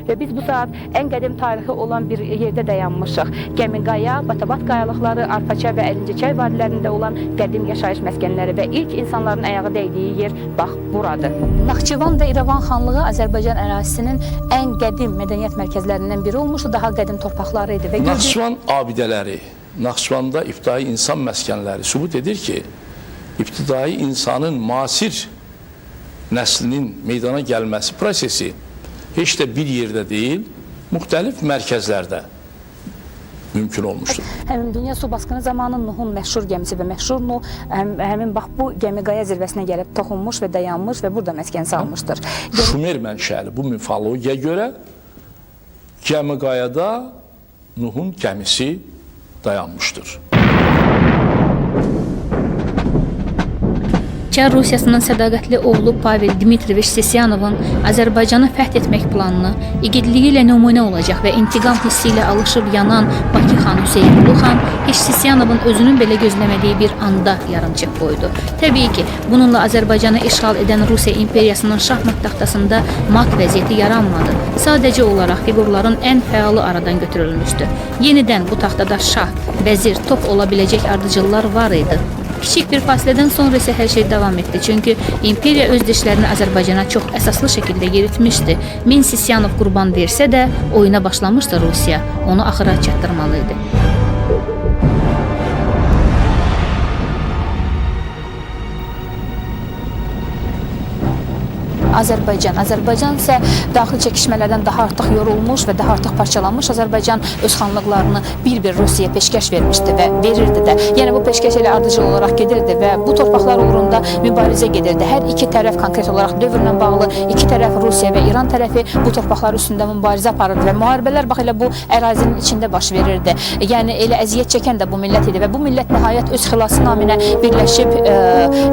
və biz bu saat ən qədim tarixi olan bir yerdə dayanmışıq. Gəmiqaya, Batabat qayalıqları, Arpaçay və Əlincəçay vadilərində olan qədim yaşayış məskənləri və ilk insanların ayağı dəydiyi yer bax buradır. Naxçıvan və İrəvan xanlığı Azərbaycan ərazisinin ən qədim mədəniyyət mərkəzlərindən biri olmuşdu, daha qədim torpaqları idi. Naxçıvan abidələri, Naxçıvanda ibtidai insan məskənləri sübut edir ki, ibtidai insanın müasir nəslinin meydana gəlməsi prosesi heç də bir yerdə deyil, müxtəlif mərkəzlərdə mümkün olmuşdur. Həmin dünya su basqını zamanı Nuhun məşhur gəmisi və məşhur Nuh həmin bax bu gəmiqaya zirvəsinə gəlib toxunmuş və dayanmış və burada məskən salmışdır. Şumer mənşəli bu mifologiyaya görə gəmiqayada Nuhun gəmisi dayanmışdır. Çar Rusiyasının sədaqətli oğlu Pavel Dmitrievich Sisyanovun Azərbaycanı fəth etmək planını igidliyi ilə nümunə olacaq və intiqam hissi ilə alışıb yanan Bakı xan Hüseynqulu xan heç Sisyanovun özünün belə gözləmədiyi bir anda yarımçıq qoydu. Təbii ki, bununla Azərbaycanı işğal edən Rusiya imperiyasının şahmat taxtasında mat vəziyyəti yaranmadı. Sadəcə olaraq fiqurların ən fəalı aradan götürülmüşdü. Yenidən bu taxtada şah, vəzir, top ola biləcək ardıcıllar var idi. Kiçik bir fasilədən sonra isə hər şey davam etdi. Çünki imperiya öz dişlərini Azərbaycana çox əsaslı şəkildə yeritmişdi. Min Sisyanov qurban versə də oyuna başlamışdı Rusiya. Onu axıra çatdırmalı idi. Azərbaycan isə daxili çəkişmələrdən daha artıq yorulmuş və daha artıq parçalanmış Azərbaycan öz xanlıqlarını bir-bir Rusiyaya peşkəş vermişdi və verirdi də. Yəni bu peşkəş ilə ardıcıl olaraq gedirdi və bu torpaqlar uğrunda mübarizə gedirdi. Hər iki tərəf konkret olaraq dövrlə bağlı, iki tərəf Rusiya və İran tərəfi bu torpaqlar üstündə mübarizə aparırdı və müharibələr bax elə bu ərazinin içində baş verirdi. Yəni elə əziyyət çəkən də bu millət idi və bu millət nəhayət öz xilası naminə birləşib,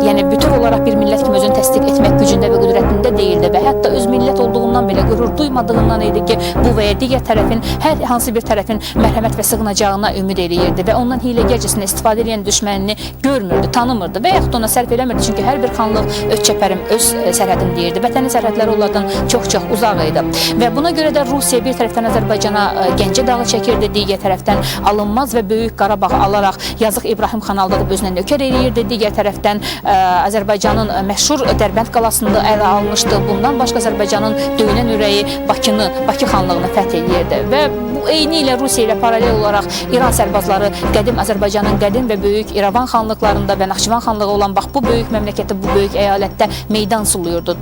yəni bütöv olaraq bir millət kimi özünü təsdiq etmək gücündə və qüdrətində değildi və hətta öz millət olduğundan belə qürur duymadığından idi ki, bu və ya digər tərəfin, hər hansı bir tərəfin mərhəmət və sığınacağına ümid eləyirdi və ondan hiləgərcəsinə istifadə edən düşmənini görmürdü, tanımırdı və yaxud ona sərf eləmirdi. Çünki hər bir xanlıq öz çəpərim, öz sərhədim deyirdi. Vətənin sərhədləri onlardan çox-çox uzaq idi. Və buna görə də Rusiya bir tərəfdən Azərbaycana Gəncə dağı çəkirdi, digər tərəfdən alınmaz və Böyük Qarabağı alaraq Yazıq İbrahim xan aldadıb özünə nökər eləyirdi. Digər tərəfdən Azərbaycanın məşhur Dərbənd qalasında ələ almışdı. Bundan başqa Azərbaycanın döyünən ürəyi Bakını, Bakı xanlığını fəth edirdi və bu eyni ilə Rusiya ilə paralel olaraq İran sərbazları qədim Azərbaycanın qədim və böyük İrəvan xanlıqlarında və Naxçıvan xanlığı olan bax bu böyük məmləkətdə, bu böyük əyalətdə meydan suluyurdu.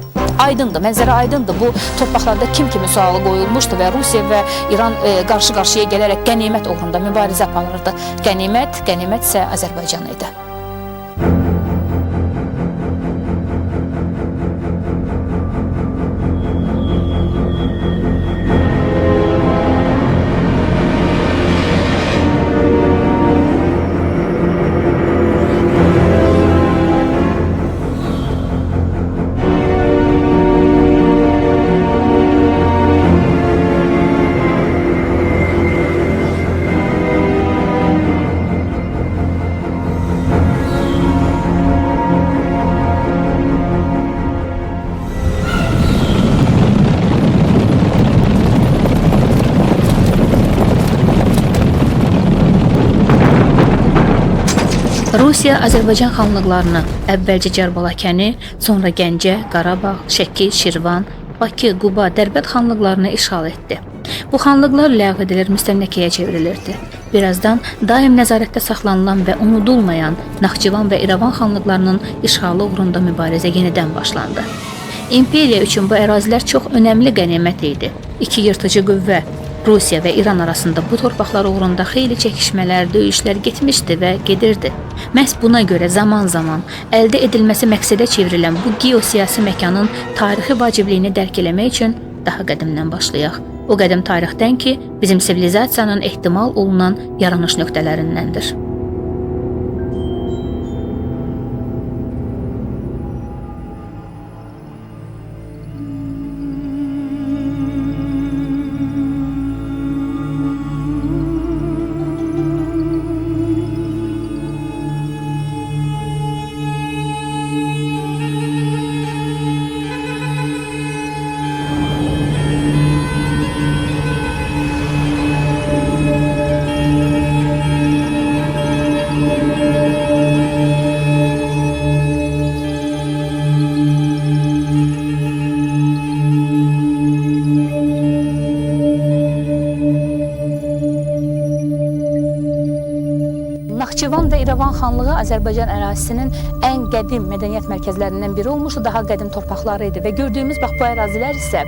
Aydındır, mənzərə aydındır. Bu torpaqlarda kim kimi sualı qoyulmuşdu və Rusiya və İran qarşı-qarşıya gələrək qənimət uğrunda mübarizə aparırdı. Qənimət isə Azərbaycan idi. Rusiya Azərbaycan xanlıqlarını əvvəlcə Cərbalakəni, sonra Gəncə, Qarabağ, Şəki, Şirvan, Bakı, Quba, Dərbənd xanlıqlarını işğal etdi. Bu xanlıqlar ləğv edilir, müstəmləkəyə çevrilirdi. Birazdan daim nəzarətdə saxlanılan və unudulmayan Naxçıvan və İrəvan xanlıqlarının işğalı uğrunda mübarizə yenidən başlandı. İmperiya üçün bu ərazilər çox önəmli qənimət idi. İki yırtıcı qüvvə, Rusiya və İran arasında bu torpaqlar uğrunda xeyli çəkişmələr, döyüşlər getmişdi və gedirdi. Məhz buna görə zaman-zaman əldə edilməsi məqsədə çevrilən bu geosiyasi məkanın tarixi vacibliyini dərk eləmək üçün daha qədimdən başlayaq. O qədim tarixdən ki, bizim sivilizasiyanın ehtimal olunan yaranış nöqtələrindəndir. Naxçıvan və İrəvan xanlığı Azərbaycan ərazisinin ən qədim mədəniyyət mərkəzlərindən biri olmuşdu, daha qədim torpaqları idi və gördüyümüz bax bu ərazilər isə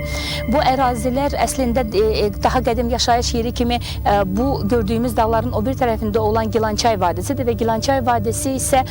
bu ərazilər əslində daha qədim yaşayış yeri kimi bu gördüyümüz dağların o bir tərəfində olan Gilançay vadisidir və Gilançay vadisi isə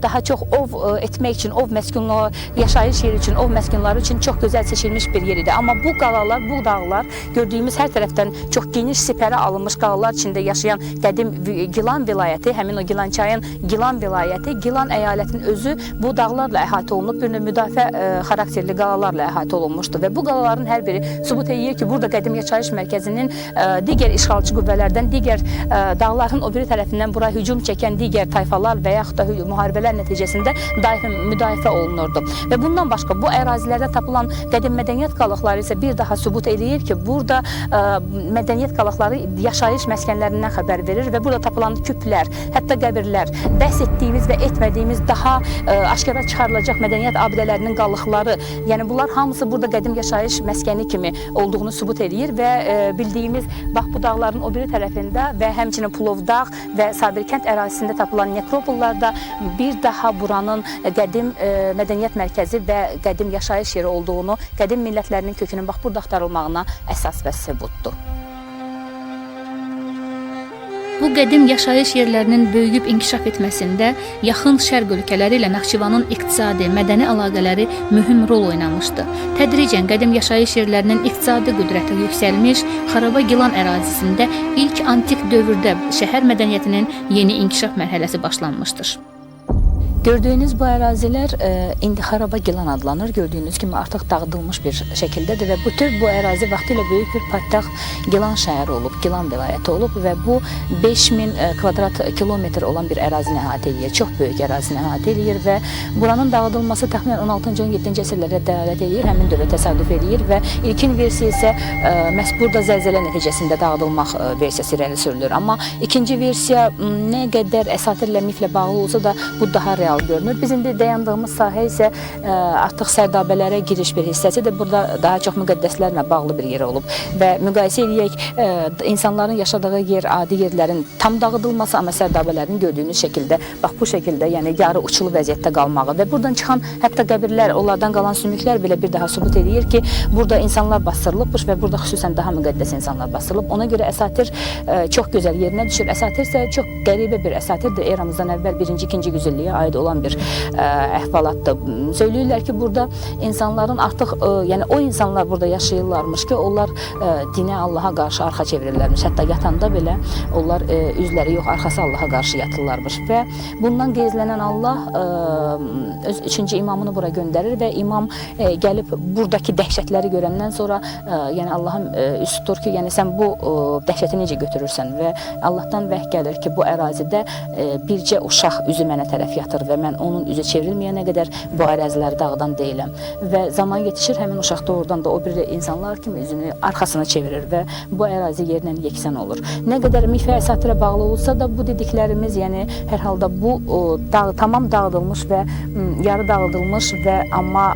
daha çox ov etmək üçün, ov məskunları, yaşayış yeri üçün, ov məskunları üçün çox gözəl seçilmiş bir yer idi. Amma bu qalalar, bu dağlar gördüyümüz hər tərəfdən çox geniş sipərə alınmış qalalar içində yaşayan qədim Gilan vilayəti, həmin o Gilançayın Gilan vilayəti, Gilan əyalətinin özü bu dağlarla əhatə olunub, bir növ müdafiə xarakterli qalalarla əhatə olunmuşdu və bu qalaların hər biri sübut edir ki, burada qədim yaşayış mərkəzinin digər işğalçı qüvvələrdən, digər dağların o biri tərəfindən bura hücum çəkən digər tayfalar və yaxud da müharibələr nəticəsində daim müdafiə olunurdu. Və bundan başqa bu ərazilərdə tapılan qədim mədəniyyət qalıqları isə bir daha sübut edir ki, burada mədəniyyət qalıqları yaşayış məskənlərindən xəbər verir və burada tapılan küplər, hətta qəbirlər, bəhs etdiyimiz və etmədiyimiz daha aşkara çıxarılacaq mədəniyyət abidələrinin qalıqları, yəni bunlar hamısı burada qədim yaşayış məskəni kimi olduğunu sübut edir və bildiyimiz bax bu dağların o biri tərəfində və həmçinin Pulovdağ və Sabirkənd ərazisində tapılan nekropollarda bir daha buranın qədim mədəniyyət mərkəzi və qədim yaşayış yeri olduğunu, qədim millətlərinin kökünün bax burada axtarılmağına əsas və sübutdur. Bu qədim yaşayış yerlərinin böyüyüb inkişaf etməsində yaxın şərq ölkələri ilə Naxçıvanın iqtisadi, mədəni əlaqələri mühüm rol oynamışdı. Tədricən qədim yaşayış yerlərinin iqtisadi qüdrəti yüksəlmiş, Xaraba Gilan ərazisində ilk antik dövrdə şəhər mədəniyyətinin yeni inkişaf mərhələsi başlanmışdır. Gördüyünüz bu ərazilər indi Xaraba Gilan adlanır. Gördüyünüz kimi artıq dağıdılmış bir şəkildədir və bütün bu ərazi vaxtilə böyük bir paytaxt Gilan şəhəri olub, Gilan vilayəti olub və bu 5000 kvadrat kilometr olan bir ərazini əhatə edir. Çox böyük ərazini əhatə edir və buranın dağıdılması təxminən 16-cı 17-ci əsrlərə dəlalət edir, həmin dövrə təsadüf edir və ilkin versiya isə məhz burada zəlzələ nəticəsində dağıdılmaq versiyası irəli sürülür. Amma ikinci versiya nə qədər əsatirlə, miflə bağlı olsa da bu daha real görünür. Biz indi dayandığımız sahə isə artıq sərdabələrə giriş bir hissəsidir. Burada daha çox müqəddəslərlə bağlı bir yer olub və müqayisə edək insanların yaşadığı yer, adi yerlərin tam dağıdılması, amma sərdabələrin gördüyünüz şəkildə, bax bu şəkildə, yəni yarı uçulu vəziyyətdə qalmağı və buradan çıxan hətta qəbirlər, onlardan qalan sümüklər belə bir daha sübut edir ki, burada insanlar bastırılıbmış və burada xüsusən daha müqəddəs insanlar bastırılıb. Ona görə əsatir çox gözəl yerinə düşür. Əsatir isə çox qəribə bir əsatirdir. Eramızdan əvvəl 1-ci, 2-ci yüzilliyə aid olan bir əhvalatdır. Söyləyirlər ki, burada insanların artıq, yəni o insanlar burada yaşayırlarmış ki, onlar dinə, Allaha qarşı arxa çevirirlərmiş. Hətta yatanda belə onlar üzləri yox, arxası Allaha qarşı yatırlarmış və bundan qeyzlənən Allah öz 3-cü imamını bura göndərir və imam gəlib buradakı dəhşətləri görəndən sonra yəni Allahın üst tutur ki, yəni sən bu dəhşəti necə götürürsən və Allahdan vəhy gəlir ki, bu ərazidə bircə uşaq üzü mənə tərəf yatır və mən onun üzü çevrilməyənə qədər bu əraziləri dağıdan deyiləm. Və zaman yetişir, həmin uşaq doğrudan da o bir insanlar kimi üzünü arxasına çevirir və bu ərazi yerlə yeksən olur. Nə qədər mifə əsatirə bağlı olsa da bu dediklərimiz, yəni hər halda bu tamam dağıdılmış və yarı dağıdılmış və amma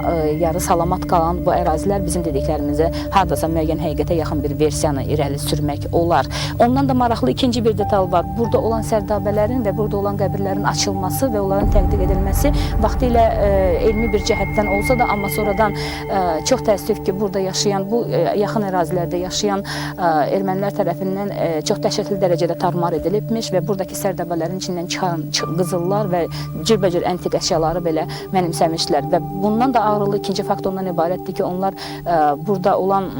yarı salamat qalan bu ərazilər bizim dediklərimizə hardasa müəyyən həqiqətə yaxın bir versiyanı irəli sürmək olar. Ondan da maraqlı ikinci bir detal var. Burada olan sərdabələrin və burada olan qəbirlərin açılması və onların təqdiq edilməsi vaxtilə elmi bir cəhətdən olsa da, amma sonradan çox təəssüf ki, burada yaşayan, bu yaxın ərazilərdə yaşayan ermənilər tərəfindən çox dəhşətli dərəcədə tarmar edilibmiş və buradakı sərdabələrin içindən çıxan qızıllar və cürbəcür antik əşyaları belə mənimsəmişlər və bundan da ağrılı ikinci fakt ondan ibarətdir ki, onlar burada olan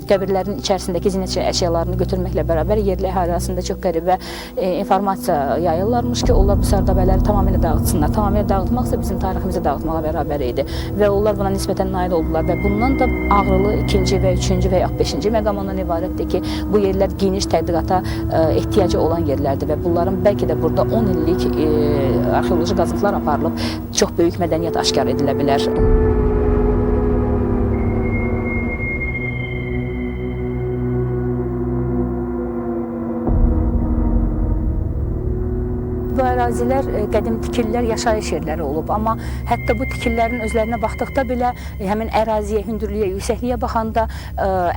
qəbirlərin içərisindəki zinət əşyalarını götürməklə bərabər yerli əhali arasında çox qəribə informasiya yayırlarmış ki, onlar bu sərdabələri tamamilə dağıtsınlar. Tamamilə dağıtmaqsa bizim tariximizi dağıtmağa bərabər idi və onlar buna nisbətən nail oldular və bundan da ağrılı ikinci və üçüncü və ya 5-ci məqam ondan ibarətdir ki, bu yerlər geniş tədqiqata ehtiyacı olan yerlərdir və bunların bəlkə də burada 10 illik arxeoloji qazıntılar aparılıb, çox böyük mədəniyyət aşkar edilə bilər. Bu ərazilər qədim tikililər, yaşayış yerləri olub. Amma hətta bu tikililərin özlərinə baxdıqda belə həmin əraziyə, hündürlüyə, yüksəkliyə baxanda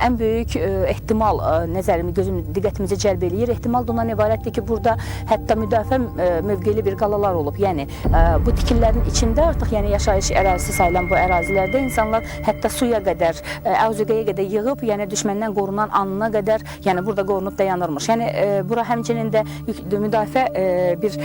ən böyük ehtimal diqqətimizi cəlb eləyir. Ehtimal da ondan ibarətdir ki, burada hətta müdafiə mövqeli bir qalalar olub. Yəni bu tikililərin içində artıq yaşayış ərazisi sayılan bu ərazilərdə insanlar hətta suya qədər, əvzüqəyə qədər yığıb, düşməndən qorunan anına qədər, burada qorunub dayanırmış. Bura həmçinin də müdafiə bir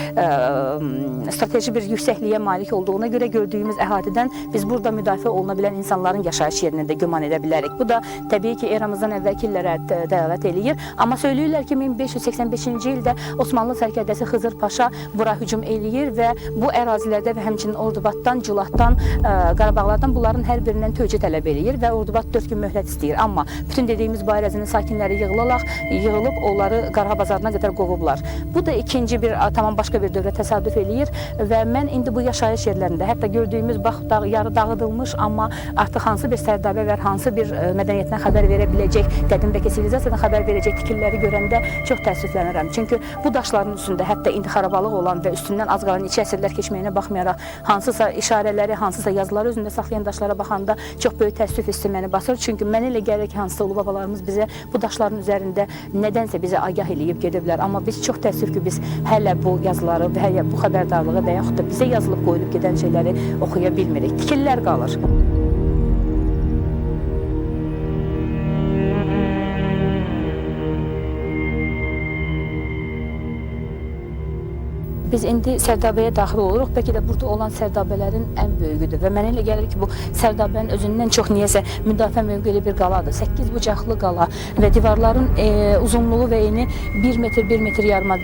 strateji bir yüksəkliyə malik olduğuna görə gördüyümüz əhatədən biz burada müdafiə oluna bilən insanların yaşayış yerinə də güman edə bilərik. Bu da təbii ki, eramızdan əvvəlki illərə dəlalət eləyir. Amma söyləyirlər ki, 1585-ci ildə Osmanlı sərkərdəsi Xızır Paşa bura hücum eləyir və bu ərazilərdə və həmçinin Ordubatdan, Culatdan, Qarabağlardan bunların hər birindən tövcə tələb eləyir və Ordubat 4 gün möhlət istəyir. Amma bütün dediyimiz bu ərazinin sakinləri yığılıb onları Qarabağ bazarına qədər qovublar. Bu da ikinci bir, tamam başqa bir dövrə təsadüf eləyir və mən indi bu yaşayış yerlərində, hətta gördüyümüz yarı dağıdılmış, amma artıq hansı bir sərdabə və hansı bir mədəniyyətdən xəbər verə biləcək, qədimdəki sivilizasiyadan xəbər verəcək tikililəri görəndə çox təəssüflənirəm. Çünki bu daşların üstündə hətta indi xarabalıq olan və üstündən az qalan 2 əsrlər keçməyinə baxmayaraq hansısa işarələri, hansısa yazıları özündə saxlayan daşlara baxanda çox böyük təəssüf hissi məni basır. Çünki mənə elə gəlir ki, hansısa ulu babalarımız bizə bu daşların üzərində nədənsə bizə agah eləyib gediblər. Amma biz çox təəssüf ki, biz hələ bu yazıları və ya bu xəbərdarlığı və yaxud da bizə yazılıb qoyulub gedən şeyləri oxuya bilmirik. Tikillər qalır. Biz indi sərdabəyə daxil oluruq. Bəlkə də burada olan sərdabələrin ən böyüyüdür və mənə elə gəlir ki, bu sərdabənin özündən çox niyəsə müdafiə mövqeli bir qaladır. 8 bucaqlı qala və divarların uzunluğu və eni 1 metr, 1 metr yarıma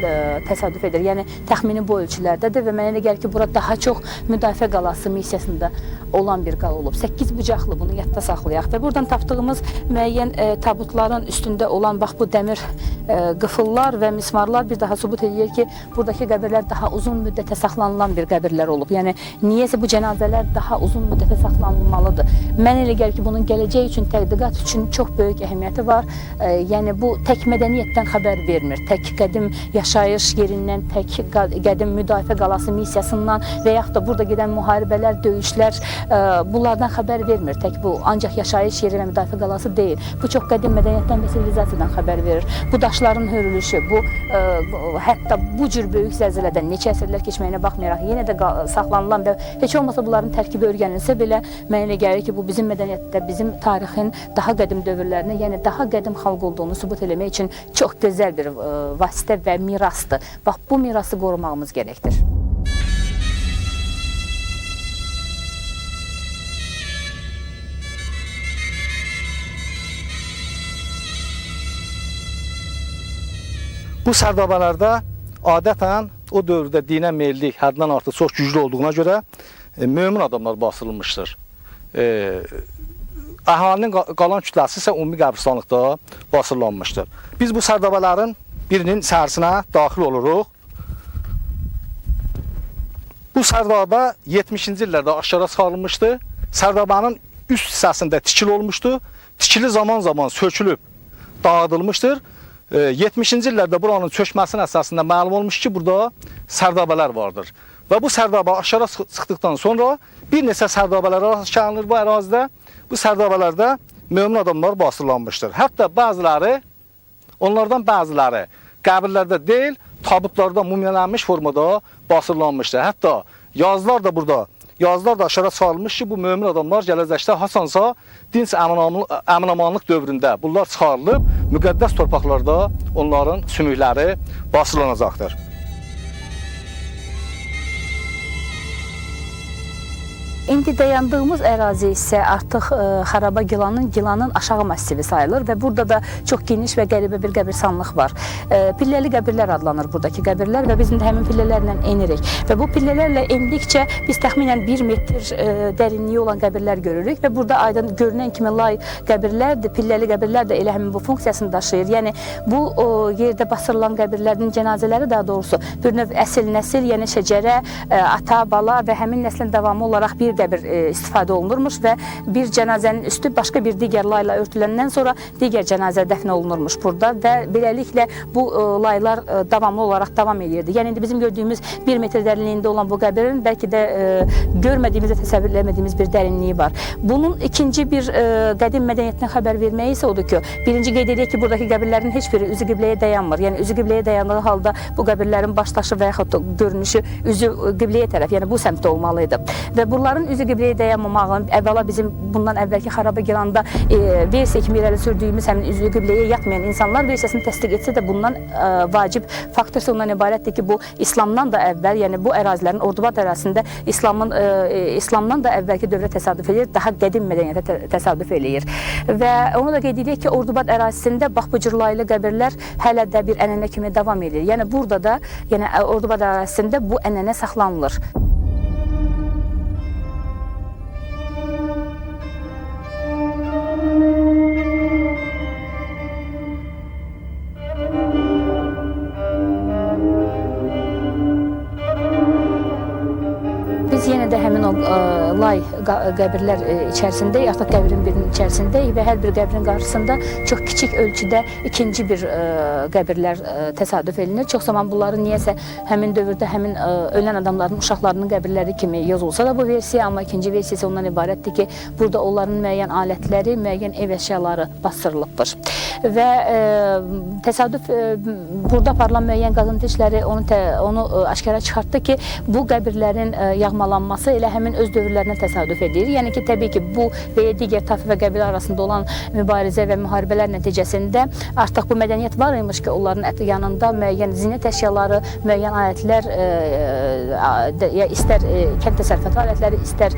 təsadüf edir. Yəni təxmini bu ölçülərdədir və mənə elə gəlir ki, bura daha çox müdafiə qalası missiyasında olan bir qala olub. 8 bucaqlı, bunu yadda saxlayaq və buradan tapdığımız müəyyən tabutların üstündə olan bax bu dəmir qıfıllar və mismarlar bir daha sübut edir ki, buradakı qəbirlər daha uzun müddətə saxlanılan bir qəbirlər olub. Yəni niyəsə bu cənazələr daha uzun müddətə saxlanılmalıdır. Mən elə gəlir ki, bunun gələcək üçün, tədqiqat üçün çox böyük əhəmiyyəti var. Yəni bu tək mədəniyyətdən xəbər vermir. Tək qədim yaşayış yerindən, tək qədim müdafiə qalası missiyasından və yaxud da burada gedən müharibələr, döyüşlər bunlardan xəbər vermir. Tək bu ancaq yaşayış yeri və müdafiə qalası deyil. Bu çox qədim mədəniyyətdən və sivilizasiyadan xəbər verir. Bu daşların hörülüşü, bu hətta bu cür böyük zəlzələdən neçə əsrlər keçməyinə baxmayaraq yenə də saxlanılan və heç olmasa bunların tərkibi öyrənilsə belə mənə elə gəlir ki, bu bizim mədəniyyətdə, bizim tarixin daha qədim dövrlərinə, yəni daha qədim xalq olduğunu sübut eləmək üçün çox gözəl bir vasitə və mirasdır. Bax, bu mirası qorumağımız gərəkdir. Bu sərdabələrdə adətən o dövrdə dinə meyillik həddən artıq çox güclü olduğuna görə mömin adamlar basılmışdır. Əhalinin qalan kütləsi isə ümumi qəbirstanlıqda basırlanmışdır. Biz bu sərdabələrin birinin səhərsinə daxil oluruq. Bu sərdabə 70-ci illərdə aşkara çıxarılmışdı. Sərdabənin üst hissəsində tikili olmuşdu. Tikili zaman-zaman sökülüb dağıdılmışdır. 70-ci illərdə buranın çökməsinin əsasında məlum olmuş ki, burada sərdabələr vardır. Və bu sərdabə aşağı çıxdıqdan sonra bir neçə sərdabələr aşkarlanır bu ərazidə. Bu sərdabələrdə mömin adamlar basırlanmışdır. Hətta onlardan bəziləri qəbirlərdə deyil, tabutlarda mumyalanmış formada basırlanmışdır. Hətta yazılar da aşağı çıxarılmış ki, bu mömin adamlar gələcəkdə hasansa dinc əmin-amanlıq dövründə bunlar çıxarılıb, müqəddəs torpaqlarda onların sümükləri basırlanacaqdır. İndi dayandığımız ərazi isə artıq Xaraba Gilanın aşağı massivi sayılır və burada da çox geniş və qəribə bir qəbirstanlıq var. Pilləli qəbirlər adlanır buradakı qəbirlər və biz indi həmin pillələrlə enirik. Və bu pillələrlə endikcə biz təxminən 1 metr dərinliyi olan qəbirlər görürük və burada aydın görünən kimi lay qəbirlərdir, pilləli qəbirlər də elə həmin bu funksiyasını daşıyır. Yəni bu yerdə basırılan qəbirlərin cənazələri daha doğrusu bir növ əsil nəsil, yəni şəcərə, ata, bala və həmin nəslin davamı olaraq bir qəbir istifadə olunurmuş və bir cənazənin üstü başqa bir digər layla örtüləndən sonra digər cənazə dəfn olunurmuş burada və beləliklə bu laylar davamlı olaraq davam edirdi. Yəni indi bizim gördüyümüz 1 metr dərinliyində olan bu qəbrin bəlkə də görmədiyimiz və təsəvvür etmədiyimiz bir dərinliyi var. Bunun ikinci bir qədim mədəniyyətinə xəbər verməyi isə odur ki, birinci qeyd edək ki, buradakı qəbirlərin heç biri üzü qibləyə dayanmır. Yəni üzü qibləyə dayandığı halda bu qəbirlərin başdaşı və yaxud da görünüşü üzü qibləyə tərəf, yəni bu səmtdə olmalıydı. Və bunların üzü qibləyə dayanmamağın əvvəla bizim bundan əvvəlki Xarabagilanda versiya kimi irəli sürdüyümüz həmin üzü qibləyə yatmayan insanlar versiyasını təsdiq etsə də bundan vacib faktor isə ondan ibarətdir ki, bu İslamdan da əvvəl, yəni bu ərazilərin Ordubad ərazisində İslamdan da əvvəlki dövrə təsadüf edir, daha qədim mədəniyyətə təsadüf eləyir. Və onu da qeyd edək ki, Ordubad ərazisində bax bu cür laylı qəbirlər hələ də bir ənənə kimi davam edir. Yəni burada da, yəni Ordubad ərazisində bu ənənə saxlanılır. Biz yenə də həmin o lay qəbirlər içərisindəyik, artıq qəbrin birinin içərisindəyik və hər bir qəbrin qarşısında çox kiçik ölçüdə ikinci bir qəbirlər təsadüf edilir. Çox zaman bunları niyəsə həmin dövrdə həmin ölən adamların uşaqlarının qəbirləri kimi yazılsa da bu versiya, amma ikinci versiya isə ondan ibarətdir ki, burada onların müəyyən alətləri, müəyyən ev əşyaları basdırılıbdır. Və təsadüf burada aparılan müəyyən qazıntı işləri onu aşkara çıxartdı ki, bu qəbirlərin yağmalanması elə həmin öz dövrlərinə təsadüf edir. Yəni ki, təbii ki, bu və ya digər tayfa və qəbilə arasında olan mübarizə və müharibələr nəticəsində artıq bu mədəniyyət var imiş ki, onların yanında müəyyən zinət əşyaları, müəyyən alətlər, ya istər kənd təsərrüfatı alətləri, istər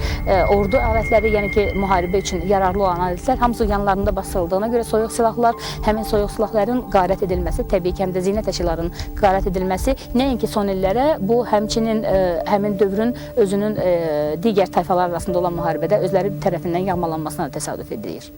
ordu alətləri, yəni ki, müharibə üçün yararlı olan alətlər hamısı yanlarında basıldığına görə soyuq silahlar, həmin soyuq silahların qarət edilməsi, təbii ki, həm də zinət əşyalarının qarət edilməsi nəinki son illərə, bu həmçinin həmin dövrün özünün digər tayfalar arasında olan müharibədə özləri tərəfindən yağmalanmasına da təsadüf edir.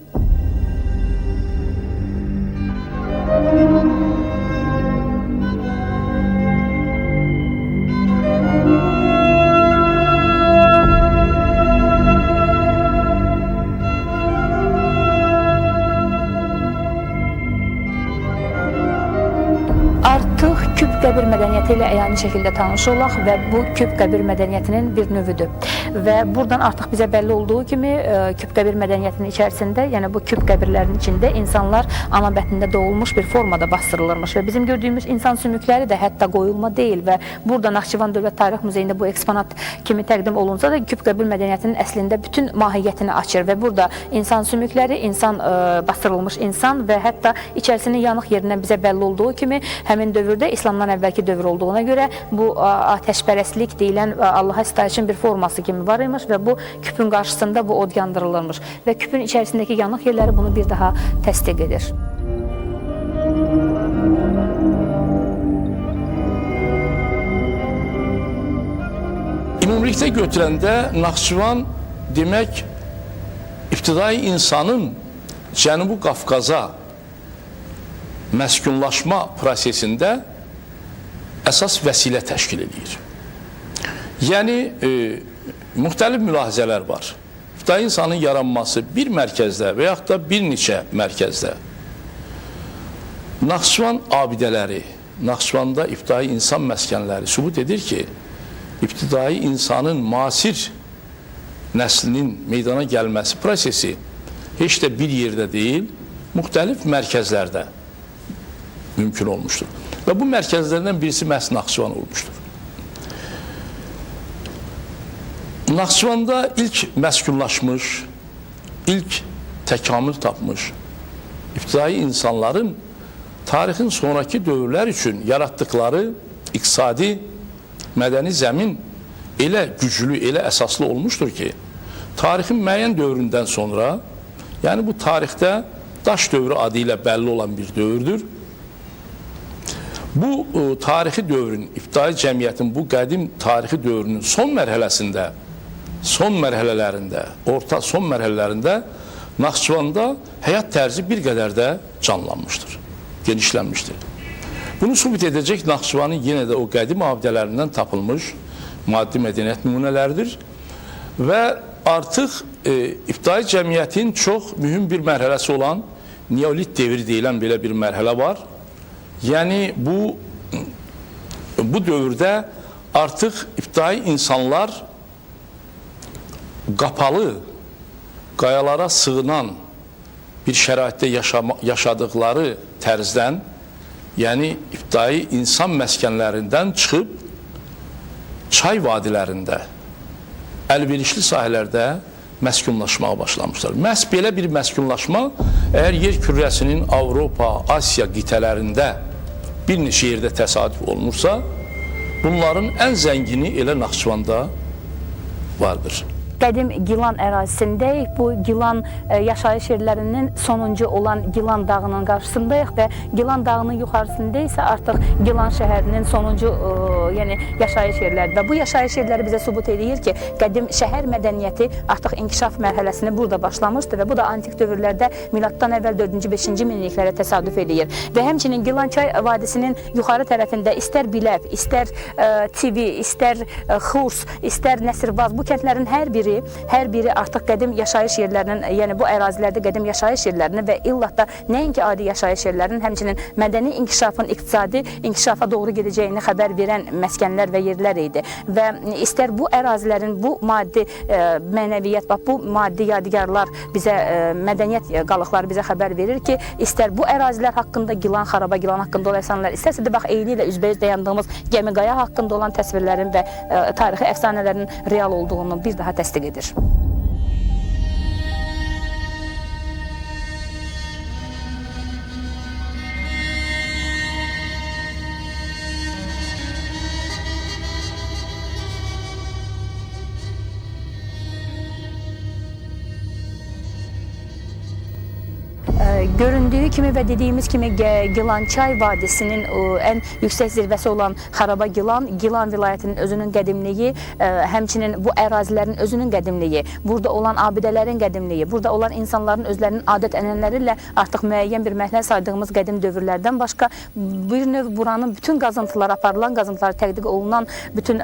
Artıq küp qəbir mədəniyyəti ilə əyani şəkildə tanış olaq və bu küp qəbir mədəniyyətinin bir növüdür. Və buradan artıq bizə bəlli olduğu kimi küp qəbir mədəniyyətinin içərisində, yəni bu küp qəbirlərin içində insanlar ana bətnində doğulmuş bir formada bastırılırmış və bizim gördüyümüz insan sümükləri də hətta qoyulma deyil və burada Naxçıvan Dövlət Tarix Muzeyində bu eksponat kimi təqdim olunsa da küp qəbir mədəniyyətinin əslində bütün mahiyyətini açır və burada insan sümükləri, bastırılmış insan və hətta içərisinin yanıq yerindən bizə bəlli olduğu kimi həmin dövrdə İslamdan əvvəlki dövr olduğuna görə bu ateşpərəstlik deyilən Allaha sitayişin bir forması kimi var imiş və bu küpün qarşısında bu od yandırılırmış və küpün içərisindəki yanıq yerləri bunu bir daha təsdiq edir. Ümumilikdə götürəndə Naxçıvan demək ibtidai insanın Cənubi Qafqaza məskunlaşma prosesində əsas vəsilə təşkil edir. Yəni, müxtəlif mülahizələr var. İbtidai insanın yaranması bir mərkəzdə və yaxud da bir neçə mərkəzdə. Naxçıvan abidələri, Naxçıvanda ibtidai insan məskənləri sübut edir ki, ibtidai insanın müasir nəslinin meydana gəlməsi prosesi heç də bir yerdə deyil, müxtəlif mərkəzlərdə mümkün olmuşdur. Və bu mərkəzlərdən birisi məhz Naxçıvan olmuşdur. Naxçıvanda ilk məskunlaşmış, ilk təkamül tapmış ibtidai insanların tarixin sonraki dövrlər üçün yaratdıkları iqtisadi, mədəni zəmin elə güclü, elə əsaslı olmuşdur ki, tarixin müəyyən dövründən sonra, yəni bu tarixdə daş dövrü adı ilə bəlli olan bir dövrdür. Bu tarixi dövrün, ibtidai cəmiyyətin bu qədim tarixi dövrünün son mərhələlərində, orta son mərhələlərində Naxçıvanda həyat tərzi bir qədər də canlanmışdır, genişlənmişdir. Bunu sübut edəcək Naxçıvanın yenə də o qədim abidələrindən tapılmış maddi mədəniyyət nümunələridir və artıq ibtidai cəmiyyətin çox mühüm bir mərhələsi olan neolit devri deyilən belə bir mərhələ var. Yəni bu dövrdə artıq ibtidai insanlar qapalı, qayalara sığınan bir şəraitdə yaşadıkları tərzdən, yəni ibtidai insan məskənlərindən çıxıb çay vadilərində, əlverişli sahələrdə məskunlaşmağa başlamışlar. Məhz belə bir məskunlaşma əgər yer kürəsinin Avropa, Asiya qitələrində bir neçə yerdə təsadüf olmursa, bunların ən zəngini elə Naxçıvanda vardır. Qədim Gilan ərazisindəyik. Bu Gilan yaşayış yerlərinin sonuncu olan Gilan dağının qarşısındayıq və Gilan dağının yuxarısında isə artıq Gilan şəhərinin sonuncu yəni yaşayış yerləridir. Və bu yaşayış yerləri bizə sübut edir ki, qədim şəhər mədəniyyəti artıq inkişaf mərhələsini burada başlamışdır və bu da antik dövrlərdə miladdan əvvəl 4-5-ci minilliklərə təsadüf edir. Və həmçinin Gilançay vadisinin yuxarı tərəfində istər Biləv, istər Tivi, istər Xurs, istər Nəsirvaz, bu kəndlərin hər biri artıq qədim yaşayış yerlərinin, yəni bu ərazilərdə qədim yaşayış yerlərinin və illah da nəinki adi yaşayış yerlərinin, həmçinin mədəni inkişafın, iqtisadi inkişafa doğru gedəcəyini xəbər verən məskənlər və yerlər idi. Və istər bu ərazilərin bu maddi mənəviyyat, bu maddi yadigarlar bizə, mədəniyyət qalıqları bizə xəbər verir ki, istər bu ərazilər haqqında Gilan, Xaraba Gilan haqqında olan əfsanələr, istərsə də bax eyni ilə üzbəüz dayandığımız Gəmiqaya haqqında olan təsvirlərin və tarixi əfsanələrin real olduğunu bir daha təsdiq edir. Göründüyü kimi və dediyimiz kimi Gilançay vadisinin ən yüksək zirvəsi olan Xaraba Gilan, Gilan vilayətinin özünün qədimliyi, həmçinin bu ərazilərin özünün qədimliyi, burada olan abidələrin qədimliyi, burada olan insanların özlərinin adət-ənənələri ilə artıq müəyyən bir məhlə saydığımız qədim dövrlərdən başqa bir növ buranın bütün qazıntıları, aparılan qazıntıları tədqiq olunan bütün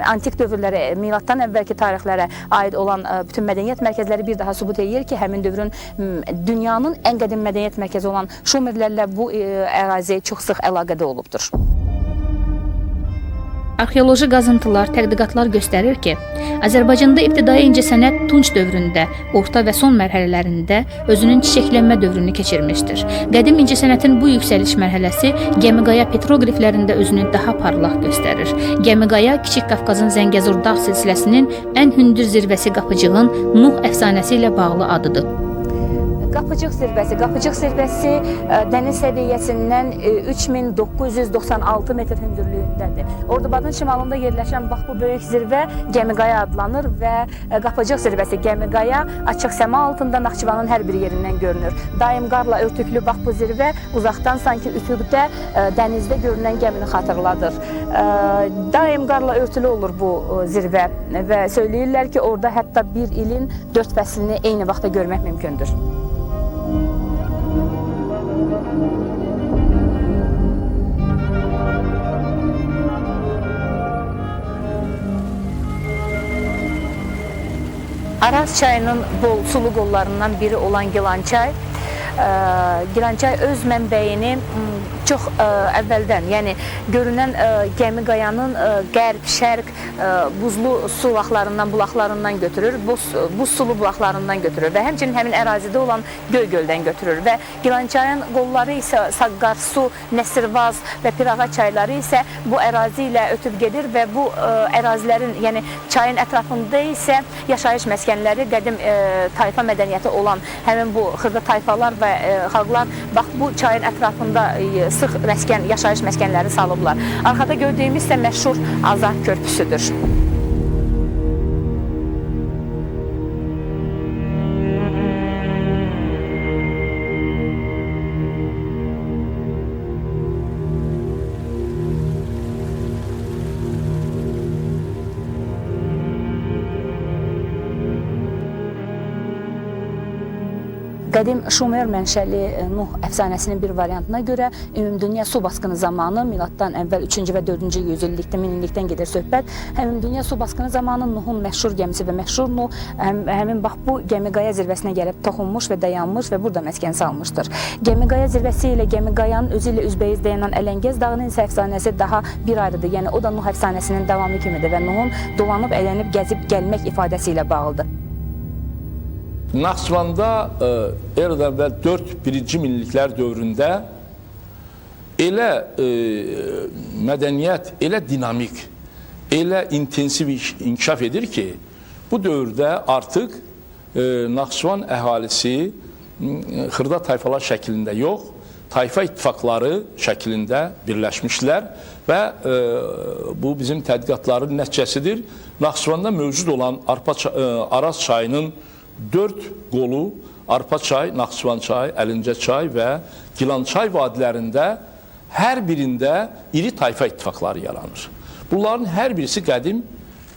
antik dövrlərə, miladdan əvvəlki tarixlərə aid olan bütün mədəniyyət mərkəzləri bir daha sübut edir ki, həmin dövrün dünyanın ən qədim mədəniyyət mərkəzi olan Şumerlərlə bu ərazi çox sıx əlaqədə olubdur. Arxeoloji qazıntılar, tədqiqatlar göstərir ki, Azərbaycanda ibtidai incəsənət Tunç dövründə, orta və son mərhələlərində özünün çiçəklənmə dövrünü keçirmişdir. Qədim incəsənətin bu yüksəliş mərhələsi Gəmiqaya petroqriflərində özünü daha parlaq göstərir. Gəmiqaya Kiçik Qafqazın Zəngəzur dağ silsiləsinin ən hündür zirvəsi Qapıcığın Nuh əfsanəsi ilə bağlı adıdır. Qapıcıq zirvəsi dəniz səviyyəsindən 3996 metr hündürlüyündədir. Ordubadın şimalında yerləşən bax bu böyük zirvə Gəmiqaya adlanır və Qapıcıq zirvəsi Gəmiqaya açıq səma altında Naxçıvanın hər bir yerindən görünür. Daim qarla örtüklü bax bu zirvə uzaqdan sanki üfüqdə dənizdə görünən gəmini xatırladır. Daim qarla örtülü olur bu zirvə və söyləyirlər ki, orada hətta bir ilin 4 fəslini eyni vaxtda görmək mümkündür. Araz çayının bol sulu qollarından biri olan Gilançay, Gilançay öz mənbəyini çox əvvəldən, yəni görünən Gəmiqayanın qərb, şərq buzlu su bulaqlarından götürür, buz sulu bulaqlarından götürür və həmçinin həmin ərazidə olan Göygöldən götürür və Gilançayın qolları isə Saqqarsu, Nəsirvaz və Pirağa çayları isə bu ərazi ilə ötüb gedir və bu ərazilərin, yəni çayın ətrafında isə yaşayış məskənləri, qədim tayfa mədəniyyəti olan həmin bu xırda tayfalar və xalqlar bax bu çayın ətrafında sıx yaşayış məskənləri salıblar. Arxada gördüyümüz isə məşhur Azar körpüsüdür. Qədim Şumer mənşəli Nuh əfsanəsinin bir variantına görə ümumdünya su basqını zamanı miladdan əvvəl 3-cü və 4-cü yüzillikdə, minillikdən gedir söhbət. Ümumdünya su basqını zamanı Nuhun məşhur gəmisi və məşhur Nuh həmin bax bu Gəmiqaya zirvəsinə gəlib toxunmuş və dayanmış və burada məskən salmışdır. Gəmiqaya zirvəsi ilə Gəmiqayanın özü ilə üzbəyiz dayanan Ələngəz dağının isə əfsanəsi daha bir ayrıdır. Yəni o da Nuh əfsanəsinin davamı kimidir və Nuhun dolanıb, əylənib, gəzib gəlmək ifadəsi ilə bağlıdır. Naxçıvanda eradan əvvəl 4-1-ci minilliklər dövründə elə mədəniyyət, elə dinamik, elə intensiv inkişaf edir ki, bu dövrdə artıq Naxçıvan əhalisi xırda tayfalar şəklində yox, tayfa ittifaqları şəklində birləşmişlər və bu bizim tədqiqatların nəticəsidir. Naxçıvanda mövcud olan Araz çayının 4 qolu Arpa çay, Naxçıvan çay, Əlincə çay və Gilan çay vadilərində hər birində iri tayfa ittifaqları yaranır. Bunların hər birisi qədim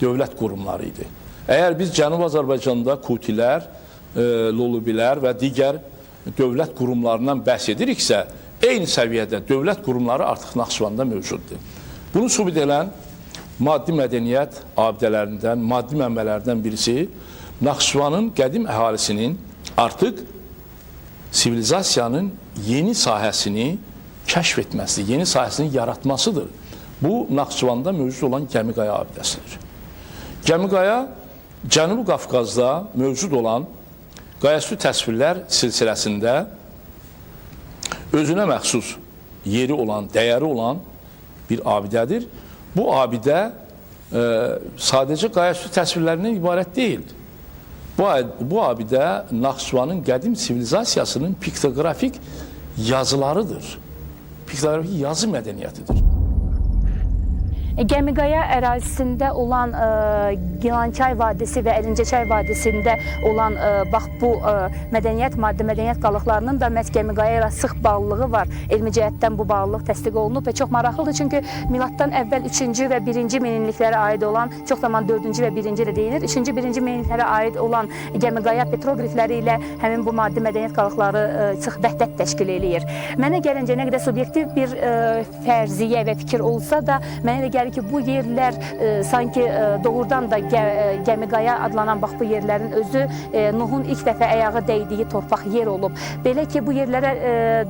dövlət qurumları idi. Əgər biz Cənub Azərbaycanda Kutilər, Lulubilər və digər dövlət qurumlarından bəhs ediriksə, eyni səviyyədə dövlət qurumları artıq Naxçıvanda mövcuddur. Bunu sübut edən maddi mədəniyyət abidələrindən, maddi mənbələrdən birisi Naxçıvanın qədim əhalisinin artıq sivilizasiyanın yeni sahəsini kəşf etməsidir, yeni sahəsini yaratmasıdır. Bu, Naxçıvanda mövcud olan Gəmiqaya abidəsidir. Gəmiqaya, Cənubi Qafqazda mövcud olan qayaüstü təsvirlər silsiləsində özünə məxsus yeri olan, dəyəri olan bir abidədir. Bu abidə sadəcə qayaüstü təsvirlərindən ibarət deyil. Bu abidə Naxçıvanın qədim sivilizasiyasının piktoqrafik yazılarıdır. Piktoqrafik yazı mədəniyyətidir. Gəmiqaya ərazisində olan Gilançay vadisi və Əlincəçay vadisində olan bax bu mədəniyyət, maddi mədəniyyət qalıqlarının da məhz Gəmiqaya ilə sıx bağlılığı var. Elmi cəhətdən bu bağlılıq təsdiq olunub və çox maraqlıdır, çünki miladdan əvvəl 3-cü və 1-ci minilliklərə aid olan, çox zaman 4-cü və 1-ci də deyilir, 3-cü, 1-ci minilliklərə aid olan Gəmiqaya petroqrifləri ilə həmin bu maddi mədəniyyət qalıqları sıx vəhdət təşkil eləyir. Mənə gəlincə, nə qədər subyektiv bir fərziyyə və fikir olsa da, mənə elə gəlir ki, bu yerlər sanki doğrudan da Gəmiqaya adlanan bax bu yerlərin özü Nuhun ilk dəfə ayağı dəydiyi torpaq yer olub. Belə ki, bu yerlərə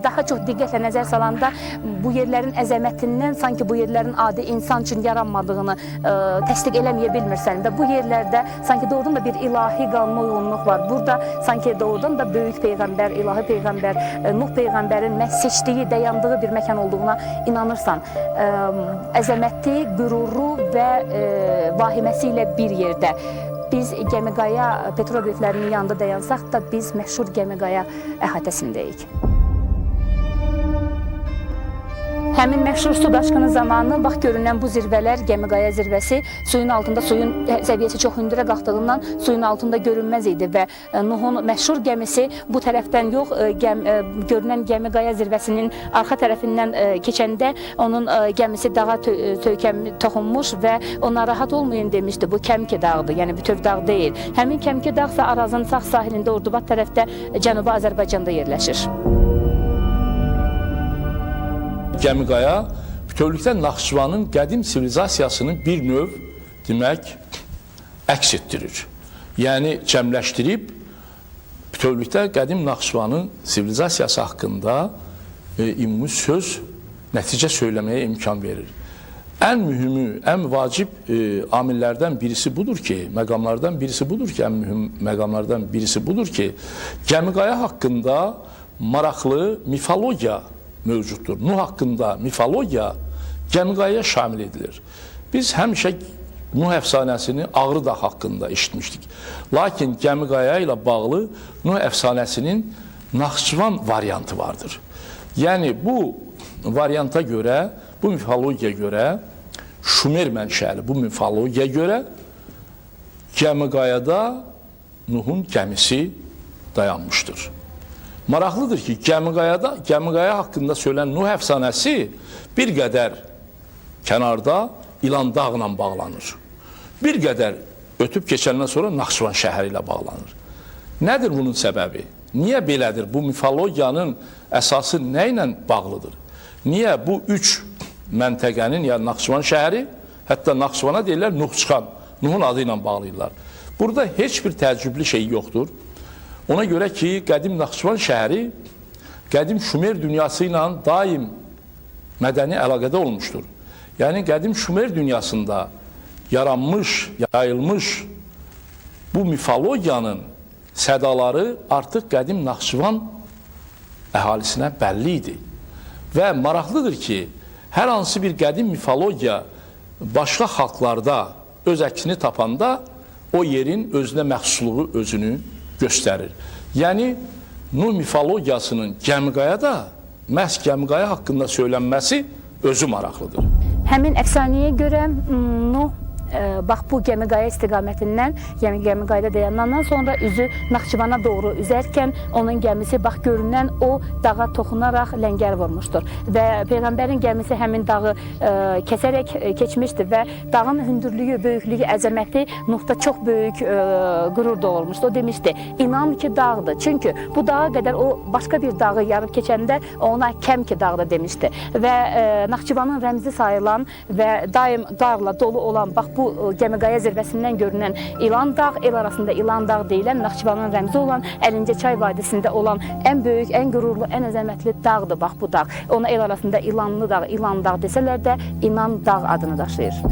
daha çox diqqətlə nəzər salanda bu yerlərin əzəmətindən sanki bu yerlərin adi insan üçün yaranmadığını təsdiq eləməyə bilmirsən və bu yerlərdə sanki doğrudan da bir ilahi qanuna uyğunluq var. Burada sanki doğrudan da böyük peyğəmbər, ilahi peyğəmbər, Nuh peyğəmbərin məhz seçdiyi, dayandığı bir məkan olduğuna inanırsan. Əzəmətli, qüruru və vahiməsi ilə bir yerdə. Biz Gəmiqaya petroqriflərinin yanında dayansaq da biz məşhur Gəmiqaya əhatəsindəyik. Həmin məşhur su daşqını zamanı bax görünən bu zirvələr, Gəmiqaya zirvəsi suyun altında, suyun səviyyəsi çox hündürə qalxdığından suyun altında görünməz idi və Nuhun məşhur gəmisi bu tərəfdən yox, görünən Gəmiqaya zirvəsinin arxa tərəfindən keçəndə onun gəmisi dağa toxunmuş və ona rahat olmayın demişdi. Bu Kəmki dağdır, yəni bütöv dağ deyil. Həmin Kəmki dağ isə Arazın sağ sahilində Ordubad tərəfdə Cənubi Azərbaycanda yerləşir. Gəmiqaya bütövlükdə Naxçıvanın qədim sivilizasiyasını bir növ demək əks etdirir. Yəni cəmləşdirib bütövlükdə qədim Naxçıvanın sivilizasiyası haqqında ümumi söz, nəticə söyləməyə imkan verir. Ən mühümü, ən vacib amillərdən birisi budur ki, məqamlardan birisi budur ki, ən mühüm məqamlardan birisi budur ki, Gəmiqaya haqqında maraqlı mifologiya mövcuddur. Nuh haqqında mifologiya Gəmiqayaya şamil edilir. Biz həmişə Nuh əfsanəsini Ağrı Dağ haqqında eşitmişdik. Lakin Gəmiqaya ilə bağlı Nuh əfsanəsinin Naxçıvan variantı vardır. Yəni bu varianta görə, bu mifologiyaya görə, Şumer mənşəli bu mifologiyaya görə Gəmiqayada Nuhun gəmisi dayanmışdır. Maraqlıdır ki, Gəmiqaya haqqında söylənən Nuh əfsanəsi bir qədər kənarda İlan dağla bağlanır. Bir qədər ötüb keçəndən sonra Naxçıvan şəhəri ilə bağlanır. Nədir bunun səbəbi? Niyə belədir? Bu mifologiyanın əsası nə ilə bağlıdır? Niyə bu üç məntəqənin, yəni Naxçıvan şəhəri, hətta Naxçıvana deyirlər Nuhçıxan, Nuhun adı ilə bağlayırlar. Burada heç bir təəccüblü şey yoxdur. Ona görə ki, qədim Naxçıvan şəhəri qədim Şumer dünyası ilə daim mədəni əlaqədə olmuşdur. Yəni, qədim Şumer dünyasında yaranmış, yayılmış bu mifologiyanın sədaları artıq qədim Naxçıvan əhalisinə bəlli idi. Və maraqlıdır ki, hər hansı bir qədim mifologiya başqa xalqlarda öz əksini tapanda o yerin özünə məxsusluğu özünü göstərir. Yəni, Nuh mifologiyasının Gəmiqayada məhz Gəmiqaya haqqında söylənməsi özü maraqlıdır. Həmin əfsanəyə görə Nuh bax bu Gəmiqaya istiqamətindən, yəni Gəmiqayada dayanandan sonra üzü Naxçıvana doğru üzərkən onun gəmisi bax görünən o dağa toxunaraq ləngər vurmuşdur. Və Peyğəmbərin gəmisi həmin dağı kəsərək keçmişdir və dağın hündürlüyü, böyüklüyü, əzəməti Nuhda çox böyük qürur doğurmuşdu. O demişdi, inan ki dağdır. Çünki bu dağa qədər o başqa bir dağı yarıb keçəndə ona Kəm ki dağdır demişdi. Və Naxçıvanın rəmzi sayılan və daim qarla dolu olan bax bu Gəmiqaya zirvəsindən görünən İlan dağ, el arasında İlan dağ deyilən Naxçıvanın rəmzi olan Əlincə çay vadisində olan ən böyük, ən qürurlu, ən əzəmətli dağdır bax bu dağ. Ona el arasında İlanlı dağ, İlan dağ desələr də İnan dağ adını daşıyır.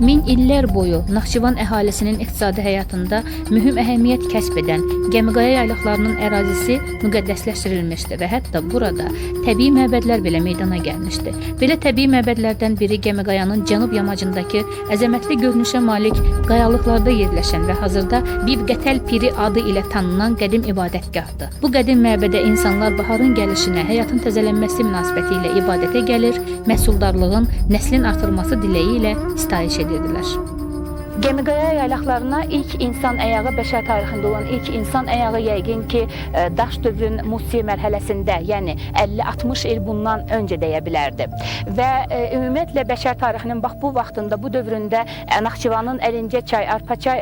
Min illər boyu Naxçıvan əhalisinin iqtisadi həyatında mühüm əhəmiyyət kəsb edən Gəmiqaya yaylaqlarının ərazisi müqəddəsləşdirilmişdi və hətta burada təbii məbədlər belə meydana gəlmişdi. Belə təbii məbədlərdən biri Gəmiqayanın cənub yamacındakı əzəmətli görünüşə malik qayalıqlarda yerləşən və hazırda Bibqətəl Piri adı ilə tanınan qədim ibadətgahdır. Bu qədim məbədə insanlar baharın gəlişinə, həyatın təzələnməsi münasibəti ilə ibadətə gəlir, məhsuldarlığın, nəslin artırılması diləyi ilə sitayiş edirlər. Gəmiqaya yaylaqlarına ilk insan əyağı bəşər tarixində olan ilk insan əyağı yəqin ki daş dövrün Musi mərhələsində, yəni 50-60 il bundan öncə deyə bilərdi. Və ümumiyyətlə bəşər tarixinin bax bu vaxtında, bu dövründə Naxçıvanın Əlincə çay, Arpaçay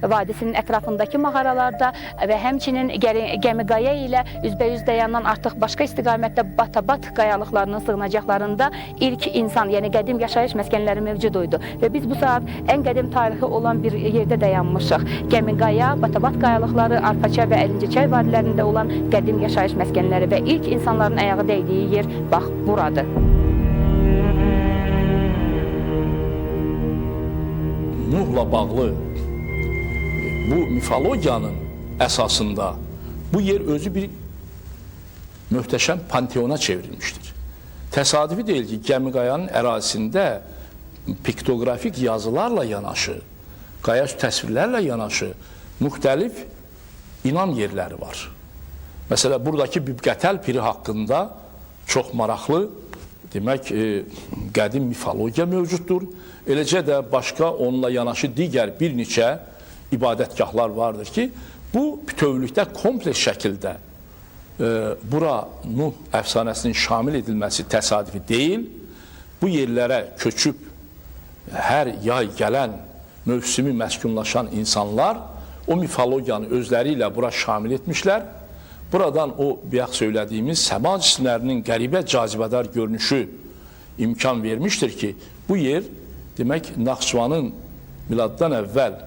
vadisinin ətrafındakı mağaralarda və həmçinin Gəmiqaya ilə üzbəyüz dayanan artıq başqa istiqamətdə Batabat qayalıqlarının sığınacaqlarında ilk insan, yəni qədim yaşayış məskənləri mövcud idi. Və biz bu saat ən qədim tarixi olan bir yerdə dayanmışıq. Gəmiqaya, Batabat qayalıqları, Arpaçay və Əlincə çay vadilərində olan qədim yaşayış məskənləri və ilk insanların ayağı dəydiyi yer bax buradır. Nuhla bağlı bu mifologiyanın əsasında bu yer özü bir möhtəşəm panteona çevrilmişdir. Təsadüfi deyil ki, Gəmiqayanın ərazisində piktoqrafik yazılarla yanaşı, qayaç təsvirlərlə yanaşı müxtəlif inan yerləri var. Məsələn, buradakı Bibqətəl Piri haqqında çox maraqlı, demək, qədim mifologiya mövcuddur. Eləcə də başqa onunla yanaşı digər bir neçə ibadətgahlar vardır ki, bu bütövlükdə kompleks şəkildə bura Nuh əfsanəsinin şamil edilməsi təsadüfi deyil. Bu yerlərə köçüb hər yay gələn, mövsümü məskunlaşan insanlar o mifologiyanı özləri ilə bura şamil etmişlər. Buradan o bayaq söylədiyimiz səma cisimlərinin qəribə cazibədar görünüşü imkan vermişdir ki, bu yer demək Naxçıvanın miladdan əvvəl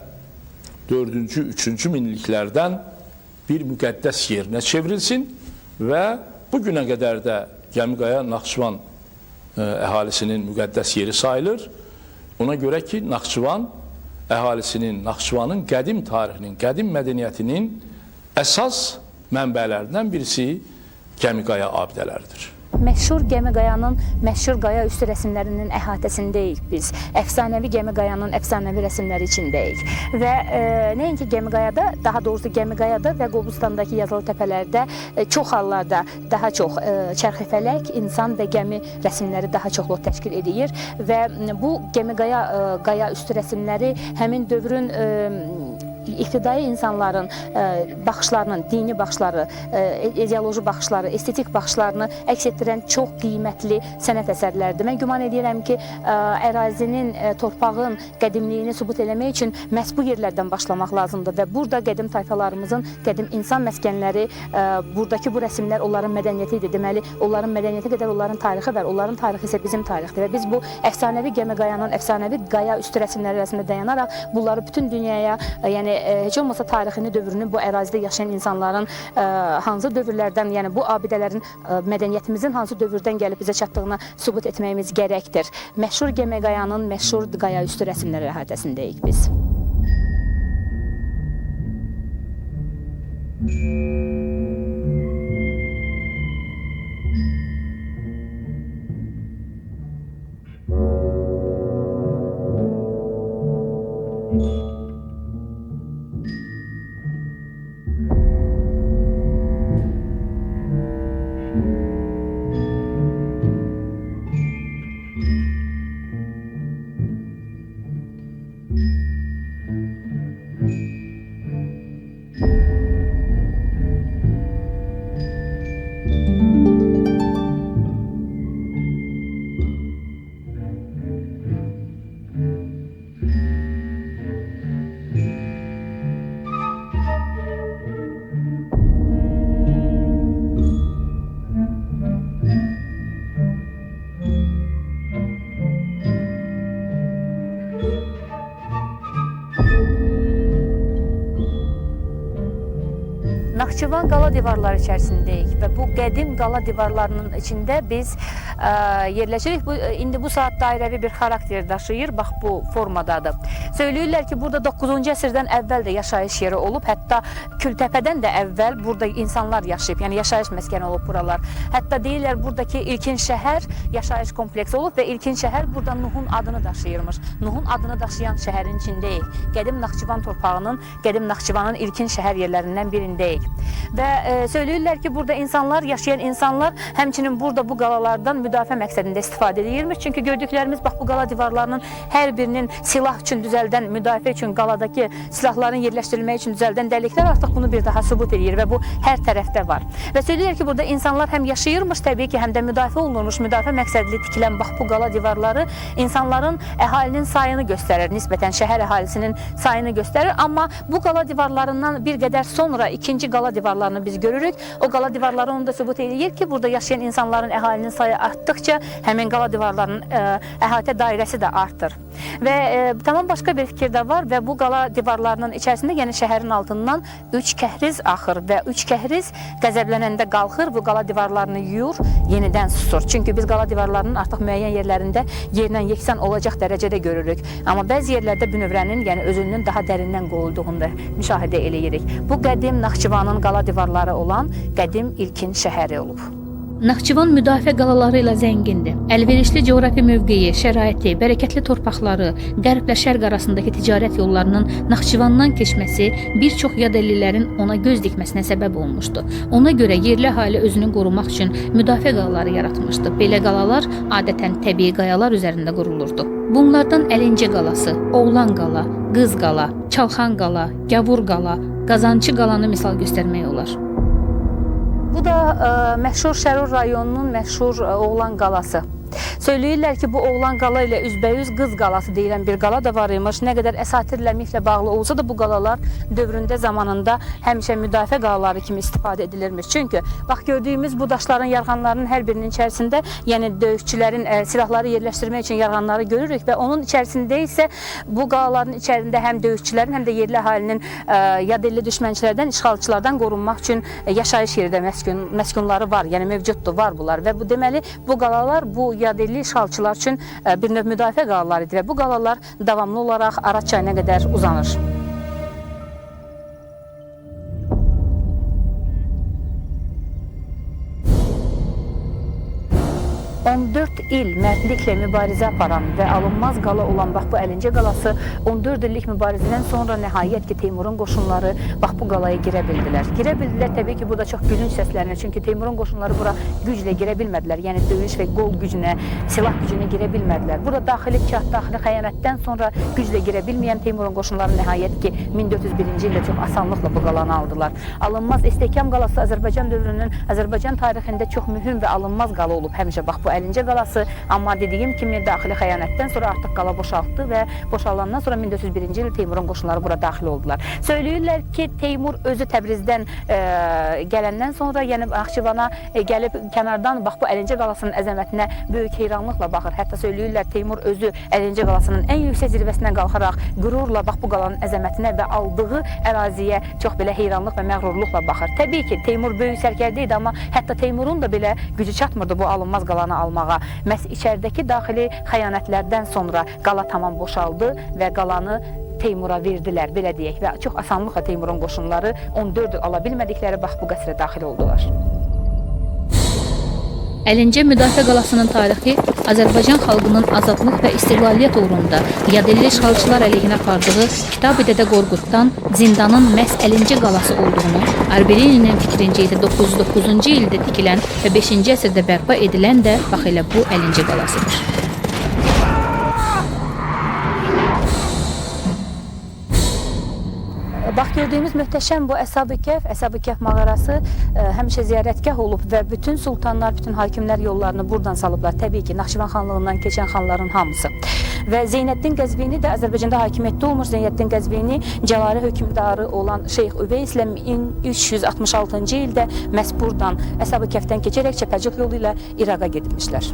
4-cü, 3-cü minilliklərdən bir müqəddəs yerinə çevrilsin və bu günə qədər də Gəmiqaya Naxçıvan əhalisinin müqəddəs yeri sayılır. Ona görə ki, Naxçıvan əhalisinin, Naxçıvanın qədim tarixinin, qədim mədəniyyətinin əsas mənbələrindən birisi Gəmiqaya abidələridir. Məşhur Gəmiqayanın məşhur qaya üstü rəsmlərinin əhatəsindəyik biz. Əfsanəvi Gəmiqayanın əfsanəvi rəsmləri içindəyik. Və nəinki Gəmiqayada, daha doğrusu Gəmiqayada və Qobustandakı yazılı təpələrdə çox hallarda daha çox çərxifələk, insan və gəmi rəsmləri daha çoxluq təşkil edir. Və bu Gəmiqaya qaya üstü rəsmləri həmin dövrün iqtidai insanların baxışlarının, dini baxışları, ideoloji baxışları, estetik baxışlarını əks etdirən çox qiymətli sənət əsərləridir. Mən güman edirəm ki, ərazinin, torpağın qədimliyini sübut eləmək üçün məhz bu yerlərdən başlamaq lazımdır və burada qədim tayfalarımızın, qədim insan məskənləri, buradakı bu rəsmlər onların mədəniyyəti idi. Deməli, onların mədəniyyəti qədər onların tarixi var, onların tarixi isə bizim tarixdir və biz bu əfsanəvi Gəmi Qayanın, əfsanəvi qaya üstü rəsmləri arasında dayanaraq bunları bütün dünyaya, yəni heç olmasa tarixini, dövrünü bu ərazidə yaşayan insanların hansı dövrlərdən, yəni bu abidələrin mədəniyyətimizin hansı dövrdən gəlib bizə çatdığını sübut etməyimiz gərəkdir. Məşhur Gəmi Qayanın məşhur qaya üstü rəsmləri əhatəsindəyik biz. Naxçıvan qala divarları içərisindəyik və bu qədim qala divarlarının içində biz yerləşirik. İndi bu saat dairəvi bir xarakter daşıyır, bax bu formadadır. Söyləyirlər ki, burada 9-cu əsrdən əvvəl də yaşayış yeri olub, hətta Kültəpədən də əvvəl burada insanlar yaşayıb, yəni yaşayış məskəni olub buralar. Hətta deyirlər, buradakı ilkin şəhər yaşayış kompleksi olub və ilkin şəhər burada Nuhun adını daşıyırmış. Nuhun adını daşıyan şəhərin içindəyik. Qədim Naxçıvan torpağının, qədim Naxçıvanın ilkin şəhər yerlərindən birindəyik. Və söyləyirlər ki, burada insanlar, yaşayan insanlar həmçinin burada bu qalalardan müdafiə məqsədində istifadə edirmiş. Çünki gördüklərimiz bax bu qala divarlarının hər birinin silah üçün düzəldən, müdafiə üçün qaladakı silahların yerləşdirilmək üçün düzəldən dəliklər artıq bunu bir daha sübut edir və bu hər tərəfdə var. Və söyləyirlər ki, burada insanlar həm yaşayırmış təbii ki, həm də müdafiə olunurmuş, müdafiə məqsədli tikilən bax bu qala divarları insanların, əhalinin sayını göstərir, nisbətən şəhər əhalisinin sayını göstərir. Amma bu qala divarlarından bir qədər sonra ikinci qala divarlarını biz görürük. O qala divarları onu da sübut edir ki, burada yaşayan insanların, əhalinin sayı artdıkca həmin qala divarlarının əhatə dairəsi də artır. Və tamam başqa bir fikir də var və bu qala divarlarının içərisində, yəni şəhərin altından 3 kəhriz axır və 3 kəhriz qəzəblənəndə qalxır, bu qala divarlarını yuyur, yenidən susur. Çünki biz qala divarlarının artıq müəyyən yerlərində yerlə yeksan olacaq dərəcədə görürük. Amma bəzi yerlərdə bünövrənin, yəni özünün daha dərindən qoyulduğunu da müşahidə eləyirik. Bu qədim Naxçıvanın qala divarları olan qədim ilkin şəhəri olub. Naxçıvan müdafiə qalaları ilə zəngindir. Əlverişli coğrafi mövqeyi, şəraiti, bərəkətli torpaqları, qərblə şərq arasındakı ticarət yollarının Naxçıvandan keçməsi bir çox yad əllilərin ona göz dikməsinə səbəb olmuşdu. Ona görə yerli əhali özünü qorumaq üçün müdafiə qalaları yaratmışdı. Belə qalalar adətən təbii qayalar üzərində qurulurdu. Bunlardan Əlincə qalası, Oğlan qala, Qız qala, Çalxan qala, Gavur qala, Qazançı qalanı misal göstərmək olar. Bu da məşhur Şərur rayonunun məşhur Oğlan qalası. Söyləyirlər ki, bu Oğlan qala ilə üzbəyüz Qız qalası deyilən bir qala da var imiş. Nə qədər əsatirlə, miflə bağlı olsa da bu qalalar dövründə, zamanında həmişə müdafiə qalaları kimi istifadə edilirmiş. Çünki bax gördüyümüz bu daşların, yarğanların hər birinin içərisində, yəni döyüşçülərin silahları yerləşdirmək üçün yarğanları görürük və onun içərisində isə bu qalaların içərisində həm döyüşçülərin, həm də yerli əhalinin yadilli düşmənçilərdən, işğalçılardan qorunmaq üçün yaşayış yeri də məskunları var, yəni mövcuddur, var bunlar və bu deməli bu qalalar bu yadilli işğalçılar üçün bir növ müdafiə qalaları idi və bu qalalar davamlı olaraq Araz çayına qədər uzanır. 14 il mərdliklə mübarizə aparan və alınmaz qala olan bax bu Əlincə qalası 14 illik mübarizədən sonra nəhayət ki Teymurun qoşunları bax bu qalaya girə bildilər. Girə bildilər təbii ki burada çox gülünç səslənir. Çünki Teymurun qoşunları bura güclə girə bilmədilər. Yəni döyüş və qol gücünə, silah gücünə girə bilmədilər. Burada daxili kah, daxili xəyanətdən sonra güclə girə bilməyən Teymurun qoşunları nəhayət ki 1401-ci ildə çox asanlıqla bu qalanı aldılar. Alınmaz İstehkam qalası Azərbaycan dövrünün, Azərbaycan tarixində çox mühüm və alınmaz qala olub həmişə bax bu Əlincə qalası. Amma dediyim kimi daxili xəyanətdən sonra artıq qala boşaltdı və boşalandan sonra 1401-ci il Teymurun qoşunları bura daxil oldular. Söyləyirlər ki, Teymur özü Təbrizdən gələndən sonra, yəni Naxçıvana gəlib kənardan bax bu Əlincə qalasının əzəmətinə böyük heyranlıqla baxır. Hətta söyləyirlər Teymur özü Əlincə qalasının ən yüksək zirvəsinə qalxaraq qürurla bax bu qalanın əzəmətinə və aldığı əraziyə çox belə heyranlıq və məğrurluqla baxır. Təbii ki, Teymur böyük sərkərdə idi, amma hətta Teymurun da belə gücü çatmırdı bu alınmaz qalanı almağa. Məhz içəridəki daxili xəyanətlərdən sonra qala tamam boşaldı və qalanı Teymura verdilər, belə deyək. Və çox asanlıqla Teymurun qoşunları 14 il ala bilmədikləri bax bu qəsrə daxil oldular. Əlincə müdafiə qalasının tarixi Azərbaycan xalqının azadlıq və istiqlaliyyət uğrunda yadelli işğalçılar əleyhinə apardığı Kitabi-Dədə Qorquddan zindanın məhz Əlincə qalası olduğunu, Arbelininin fikrincə isə 909-cu ildə tikilən və 5-ci əsrdə bərpa edilən də bax elə bu Əlincə qalasıdır. Bax gördüyümüz möhtəşəm bu Əshab-ı Kəhf mağarası həmişə ziyarətgah olub və bütün sultanlar, bütün hakimlər yollarını buradan salıblar. Təbii ki, Naxçıvan xanlığından keçən xanların hamısı. Və Zeynəddin Qəzvini də Azərbaycanda hakimiyyətdə olmuş. Zeynəddin Qəzvini Cəlalə hökmdarı olan Şeyx Üveyslə 1366-cı ildə məhz buradan Əshab-ı Kəhfdən keçərək Çəpəcik yolu ilə İraqa gedilmişlər.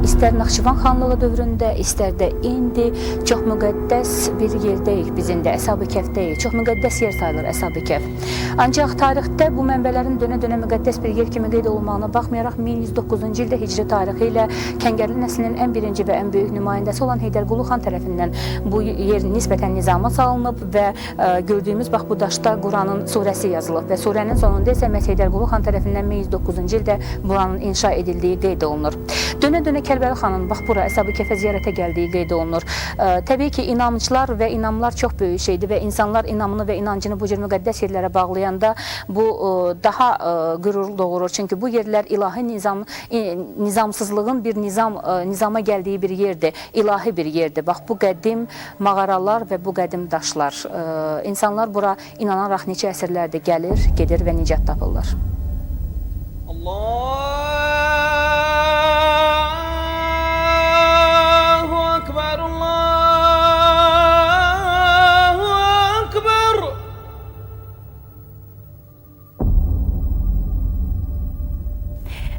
İstər Naxçıvan xanlığı dövründə, istər də indi çox müqəddəs bir yerdəyik biz indi, Əshab-ı Kəhfdəyik. Çox müqəddəs yer sayılır Əshab-ı Kəhf. Ancaq tarixdə bu mənbələrin dönə-dönə müqəddəs bir yer kimi qeyd olunmağına baxmayaraq 1109-cu ildə hicri tarixi ilə Kəngərli nəslinin ən birinci və ən böyük nümayəndəsi olan Heydərqulu xan tərəfindən bu yer nisbətən nizama salınıb və gördüyümüz bax bu daşda Quranın surəsi yazılıb və surənin sonunda isə məhz Heydərqulu xan tərəfindən 1109-cu ildə buranın inşa edildiyi qeyd olunur. Dönə-dönə Kərbəli xanın bax bura Əshab-ı Kəhfə ziyarətə gəldiyi qeyd olunur. Təbii ki, inamçılar və inamlar çox böyük şeydir və insanlar inamını və inancını bu cür müqəddəs yerlərə bağlayanda bu daha qürur doğurur. Çünki bu yerlər ilahi nizamsızlığın bir nizama gəldiyi bir yerdir, ilahi bir yerdir. Bax bu qədim mağaralar və bu qədim daşlar. İnsanlar bura inanaraq neçə əsrlərdir gəlir, gedir və nicat tapırlar.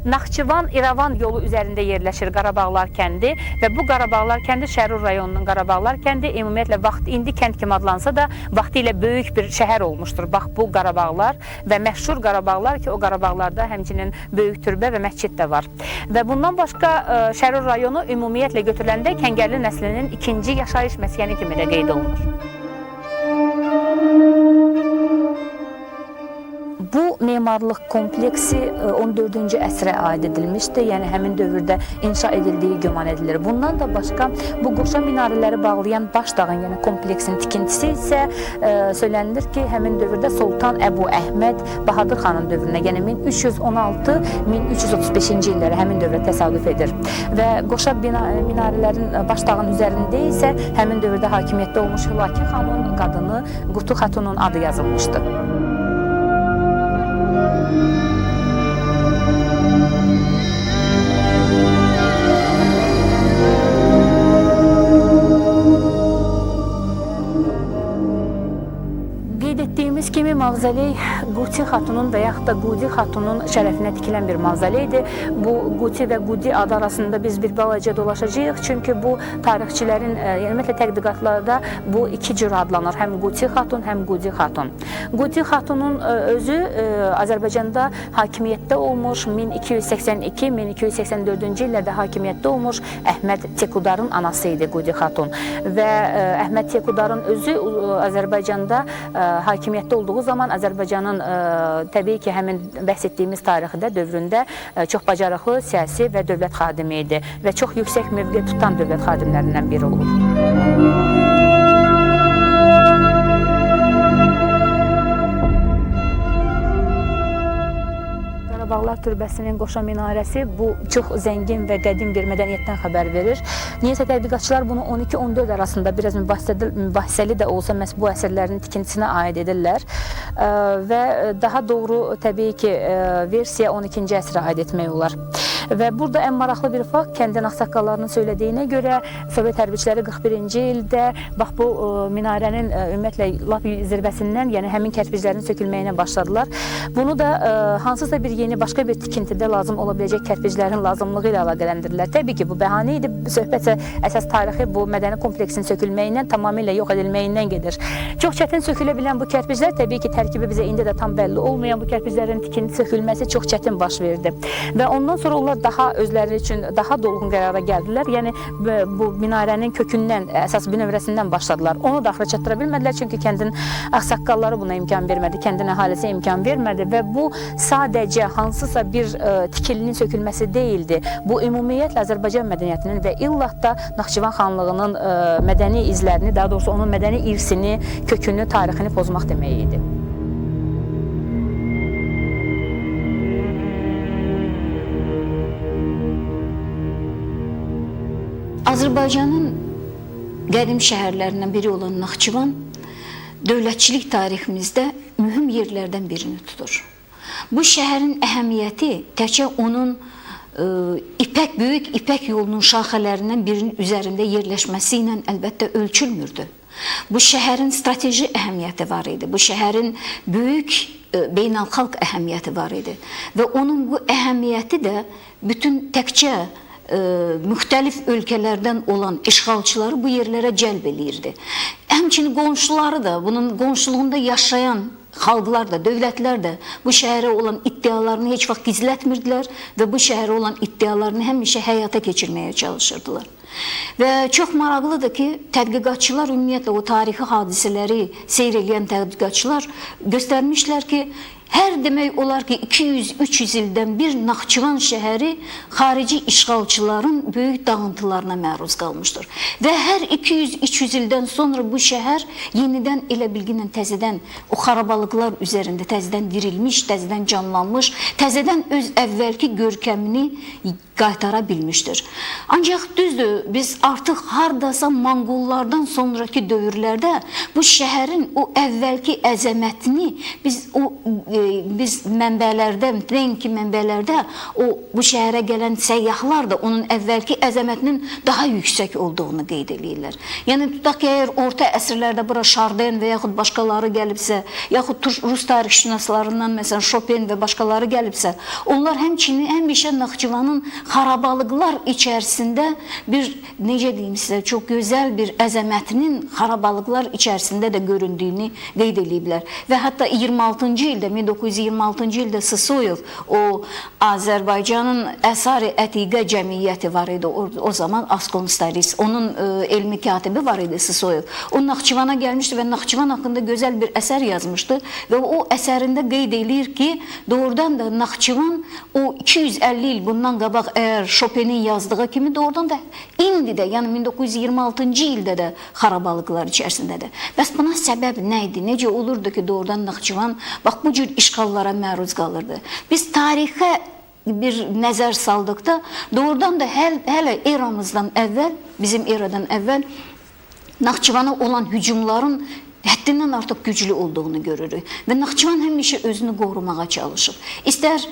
Naxçıvan-İrəvan yolu üzərində yerləşir Qarabağlar kəndi və bu Qarabağlar kəndi Şərur rayonunun Qarabağlar kəndi ümumiyyətlə indi kənd kimi adlansa da vaxtilə böyük bir şəhər olmuşdur. Bax bu Qarabağlar və məşhur Qarabağlar ki, o Qarabağlarda həmçinin böyük türbə və məscid də var. Və bundan başqa Şərur rayonu ümumiyyətlə götürüləndə Kəngərli nəslinin ikinci yaşayış məskəni kimi də qeyd olunur. Bu memarlıq kompleksi 14-cü əsrə aid edilmişdir, yəni həmin dövrdə inşa edildiyi güman edilir. Bundan da başqa bu qoşa minarələri bağlayan baş dağın, yəni kompleksin tikintisi isə söylənilir ki, həmin dövrdə Sultan Əbu Əhməd Bahadır xanın dövrünə, yəni 1316-1335-ci illərə həmin dövrə təsadüf edir. Və qoşa minarələrin baş dağın üzərində isə həmin dövrdə hakimiyyətdə olmuş Hülaki xanın qadını Qutu Xatunun adı yazılmışdı. Etdiyimiz kimi mavzoley Quti xatunun və yaxud da Qudi xatunun şərəfinə tikilən bir mavzoleydir. Bu Quti və Qudi adı arasında biz bir balaca dolaşacağıq. Çünki bu tarixçilərin, ümumiyyətlə tədqiqatlarda bu iki cür adlanır. Həm Quti xatun, həm Qudi xatun. Qudi xatunun özü Azərbaycanda hakimiyyətdə olmuş, 1282-1284-cü illərdə hakimiyyətdə olmuş Əhməd Tekudarın anası idi Qudi xatun. Və Əhməd Tekudarın özü Azərbaycanda hakimiyyətdə olduğu zaman Azərbaycanın təbii ki, həmin bəhs etdiyimiz tarixdə, dövründə çox bacarıqlı siyasi və dövlət xadimi idi və çox yüksək mövqe tutan dövlət xadimlərindən biri olub. Bağlar Türbəsinin qoşa minarəsi bu çox zəngin və qədim bir mədəniyyətdən xəbər verir. Niyəsə tədqiqatçılar bunu 12-14 arasında biraz mübahisəli də olsa məhz bu əsərlərin tikintisinə aid edirlər və daha doğru təbii ki, versiya 12-ci əsrə aid etmək olar. Və burada ən maraqlı bir fakt, kəndin ağsaqqallarının söylədiyinə görə Sovet hərbiçiləri 41-ci ildə bax bu minarənin ümumiyyətlə lap zirvəsindən, yəni həmin kərpiclərin sökülməyinə başladılar. Bunu da hansısa bir yeni başqa bir tikintidə lazım ola biləcək kərpiclərin lazımlığı ilə əlaqələndirirlər. Təbii ki, bu bəhanə idi. Söhbət əsas tarixi bu mədəni kompleksin sökülməyindən, tamamilə yox edilməyindən gedir. Çox çətin sökülə bilən bu kərpiclər, təbii ki, tərkibi bizə indi də tam bəlli olmayan bu kərpiclərin tikinti sökülməsi çox çətin baş verdi. Və ondan sonra onlar daha özləri üçün daha dolğun qərara gəldilər. Yəni bu minarənin kökündən, əsas bünövrəsindən başladılar. Onu da axıra çatdıra bilmədilər, çünki kəndin ağsaqqalları buna imkan vermədi, kəndin əhalisi imkan vermədi və bu sadəcə hansısa bir tikilinin sökülməsi deyildi. Bu ümumiyyətlə Azərbaycan mədəniyyətinin və illah da Naxçıvan xanlığının mədəni izlərini, daha doğrusu onun mədəni irsini, kökünü, tarixini pozmaq demək idi. Azərbaycanın qədim şəhərlərindən biri olan Naxçıvan dövlətçilik tariximizdə mühüm yerlərdən birini tutur. Bu şəhərin əhəmiyyəti təkcə onun böyük İpək yolunun şaxələrindən birinin üzərində yerləşməsi ilə əlbəttə ölçülmürdü. Bu şəhərin strateji əhəmiyyəti var idi. Bu şəhərin böyük beynəlxalq əhəmiyyəti var idi. Və onun bu əhəmiyyəti də bütün təkcə müxtəlif ölkələrdən olan işğalçıları bu yerlərə cəlb eləyirdi. Həmçinin qonşuları da, bunun qonşuluğunda yaşayan xalqlar da, dövlətlər də bu şəhərə olan iddialarını heç vaxt gizlətmirdilər və bu şəhərə olan iddialarını həmişə həyata keçirməyə çalışırdılar. Və çox maraqlıdır ki, tədqiqatçılar ümumiyyətlə o tarixi hadisələri seyr edən tədqiqatçılar göstərmişlər ki, hər demək olar ki, 200-300 ildən bir Naxçıvan şəhəri xarici işğalçıların böyük dağıntılarına məruz qalmışdır. Və hər 200-300 ildən sonra bu şəhər yenidən elə bilginlə təzədən o xarabalıqlar üzərində təzədən dirilmiş, təzədən canlanmış, təzədən öz əvvəlki görkəmini qaytara bilmişdir. Ancaq düzdür, biz artıq hardasa Monqollardan sonraki dövrlərdə bu şəhərin o əvvəlki əzəmətini biz mənbələrdə, nəinki mənbələrdə bu şəhərə gələn səyyahlar da onun əvvəlki əzəmətinin daha yüksək olduğunu qeyd edirlər. Yəni, tutaq ki, əgər orta əsrlərdə bura Şarden və yaxud başqaları gəlibsə, yaxud Rus tarixşünaslarından, məsələn, Chopin və başqaları gəlibsə, onlar həmişə Naxçıvanın xarabalıqlar içərisində bir, necə deyim sizə, çox gözəl bir əzəmətinin xarabalıqlar içərisində də göründüyünü qeyd ediblər. Və hətta 1926-cı ildə Sısoyev, o Azərbaycanın Əsar-ı Ətiqə Cəmiyyəti var idi, o zaman Askonstaris, onun elmi katibi var idi Sısoyev. O Naxçıvana gəlmişdi və Naxçıvan haqqında gözəl bir əsər yazmışdı və o əsərində qeyd edir ki, doğrudan da Naxçıvan o 250 il bundan qabaq əgər Chopin'in yazdığı kimi doğrudan da indi də, yəni 1926-cı ildə də xarabalıqlar içərisindədir. Bəs buna səbəb nə idi? Necə olurdu ki, doğrudan Naxçıvan bax bu cür işğallara məruz qalırdı? Biz tarixə bir nəzər saldıqda doğrudan da hələ eramızdan əvvəl, bizim eradan əvvəl Naxçıvana olan hücumların həddindən artıq güclü olduğunu görürük. Və Naxçıvan həmişə özünü qorumağa çalışıb. İstər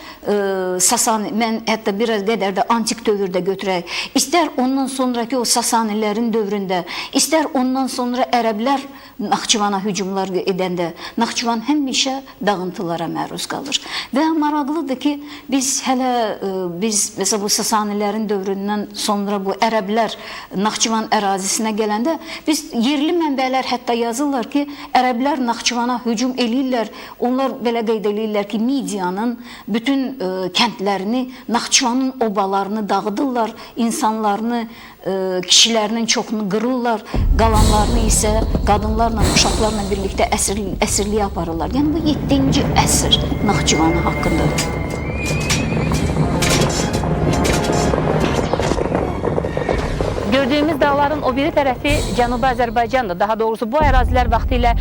Sasani, mən hətta biraz qədər də antik dövrdə götürək, istər ondan sonraki o Sasanilərin dövründə, istər ondan sonra ərəblər Naxçıvana hücumlar edəndə, Naxçıvan həmişə dağıntılara məruz qalır. Və maraqlıdır ki, biz məsələn bu Sasanilərin dövründən sonra bu ərəblər Naxçıvan ərazisinə gələndə, biz yerli mənbələr hətta yazırlar ki, ki, ərəblər Naxçıvana hücum eləyirlər. Onlar belə qeyd eləyirlər ki, Midiyanın bütün kəndlərini, Naxçıvanın obalarını dağıdırlar, insanlarını, kişilərinin çoxunu qırırlar, qalanlarını isə qadınlarla, uşaqlarla birlikdə əsirliyə aparırlar. Yəni bu 7-ci əsr Naxçıvanı haqqındadır. Gördüyümüz dağların o biri tərəfi Cənubi Azərbaycandır. Daha doğrusu bu ərazilər vaxtilə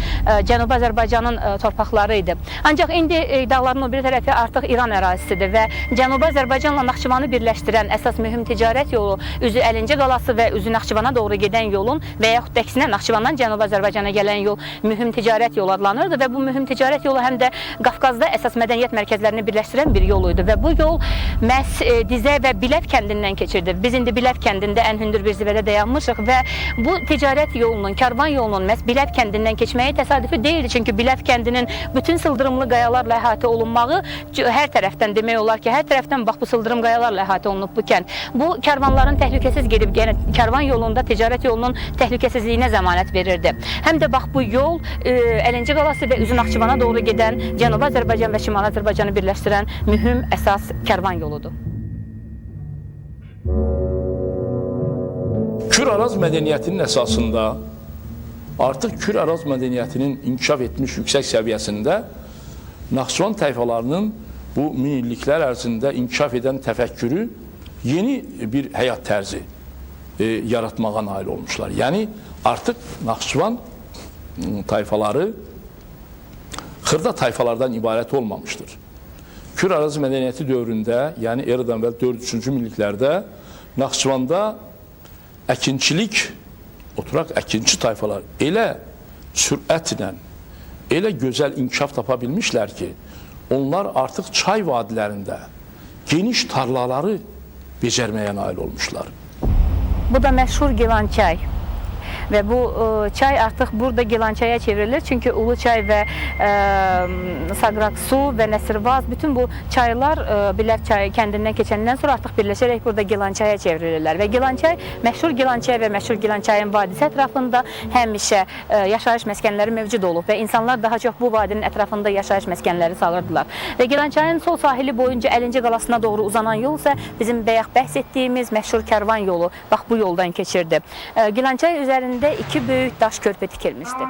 Cənubi Azərbaycanın torpaqları idi. Ancaq indi dağların o biri tərəfi artıq İran ərazisidir və Cənubi Azərbaycanla Naxçıvanı birləşdirən əsas mühüm ticarət yolu üzü Əlincə qalası və üzü Naxçıvana doğru gedən yolun və yaxud da əksinə Naxçıvandan Cənubi Azərbaycana gələn yol mühüm ticarət yolu adlanırdı və bu mühüm ticarət yolu həm də Qafqazda əsas mədəniyyət mərkəzlərini birləşdirən bir yol idi və bu yol məhz Dizə və Biləv kəndindən keçirdi. Biz indi Biləv kəndində ən hündür bir zirvədə dayanmışıq və bu ticarət yolunun, karvan yolunun məhz Biləv kəndindən keçməyi təsadüfi deyildi. Çünki Biləv kəndinin bütün sıldırımlı qayalarla əhatə olunmağı hər tərəfdən demək olar ki, hər tərəfdən bax bu sıldırım qayalarla əhatə olunub bu kənd. Bu karvanların təhlükəsiz gedib, yəni karvan yolunda ticarət yolunun təhlükəsizliyinə zəmanət verirdi. Həm də bax bu yol Əlincə qalası və üzü Naxçıvana doğru gedən Cənubi Azərbaycan və Şimali Azərbaycanı birləşdirən mühüm əsas karvan yoludur. Kür-Araz mədəniyyətinin əsasında artıq Kür-Araz mədəniyyətinin inkişaf etmiş yüksək səviyyəsində Naxçıvan tayfalarının bu minilliklər ərzində inkişaf edən təfəkkürü yeni bir həyat tərzi yaratmağa nail olmuşlar. Yəni artıq Naxçıvan tayfaları xırda tayfalardan ibarət olmamışdır. Kür-Araz mədəniyyəti dövründə, yəni eradan əvvəl 4-3-cü minilliklərdə Naxçıvanda əkinçilik, oturaq əkinçi tayfalar elə sürətlə, elə gözəl inkişaf tapa bilmişlər ki, onlar artıq çay vadilərində geniş tarlaları becərməyə nail olmuşlar. Bu da məşhur Gilançay. Və bu çay artıq burada Gilançaya çevrilir. Çünki Uluçay və Saqraqsu və Nəsirvaz, bütün bu çaylar Biləv çayı kəndindən keçəndən sonra artıq birləşərək burada Gilançaya çevrilirlər. Və Gilançay, məşhur Gilançay və məşhur Gilançayın vadisi ətrafında həmişə yaşayış məskənləri mövcud olub və insanlar daha çox bu vadinin ətrafında yaşayış məskənləri salırdılar. Və Gilançayın sol sahili boyunca Əlincə qalasına doğru uzanan yol isə bizim bayaq bəhs etdiyimiz məşhur karvan yolu bax bu yoldan keçirdi. Gilançay üzərində iki böyük daş körpü tikilmişdi.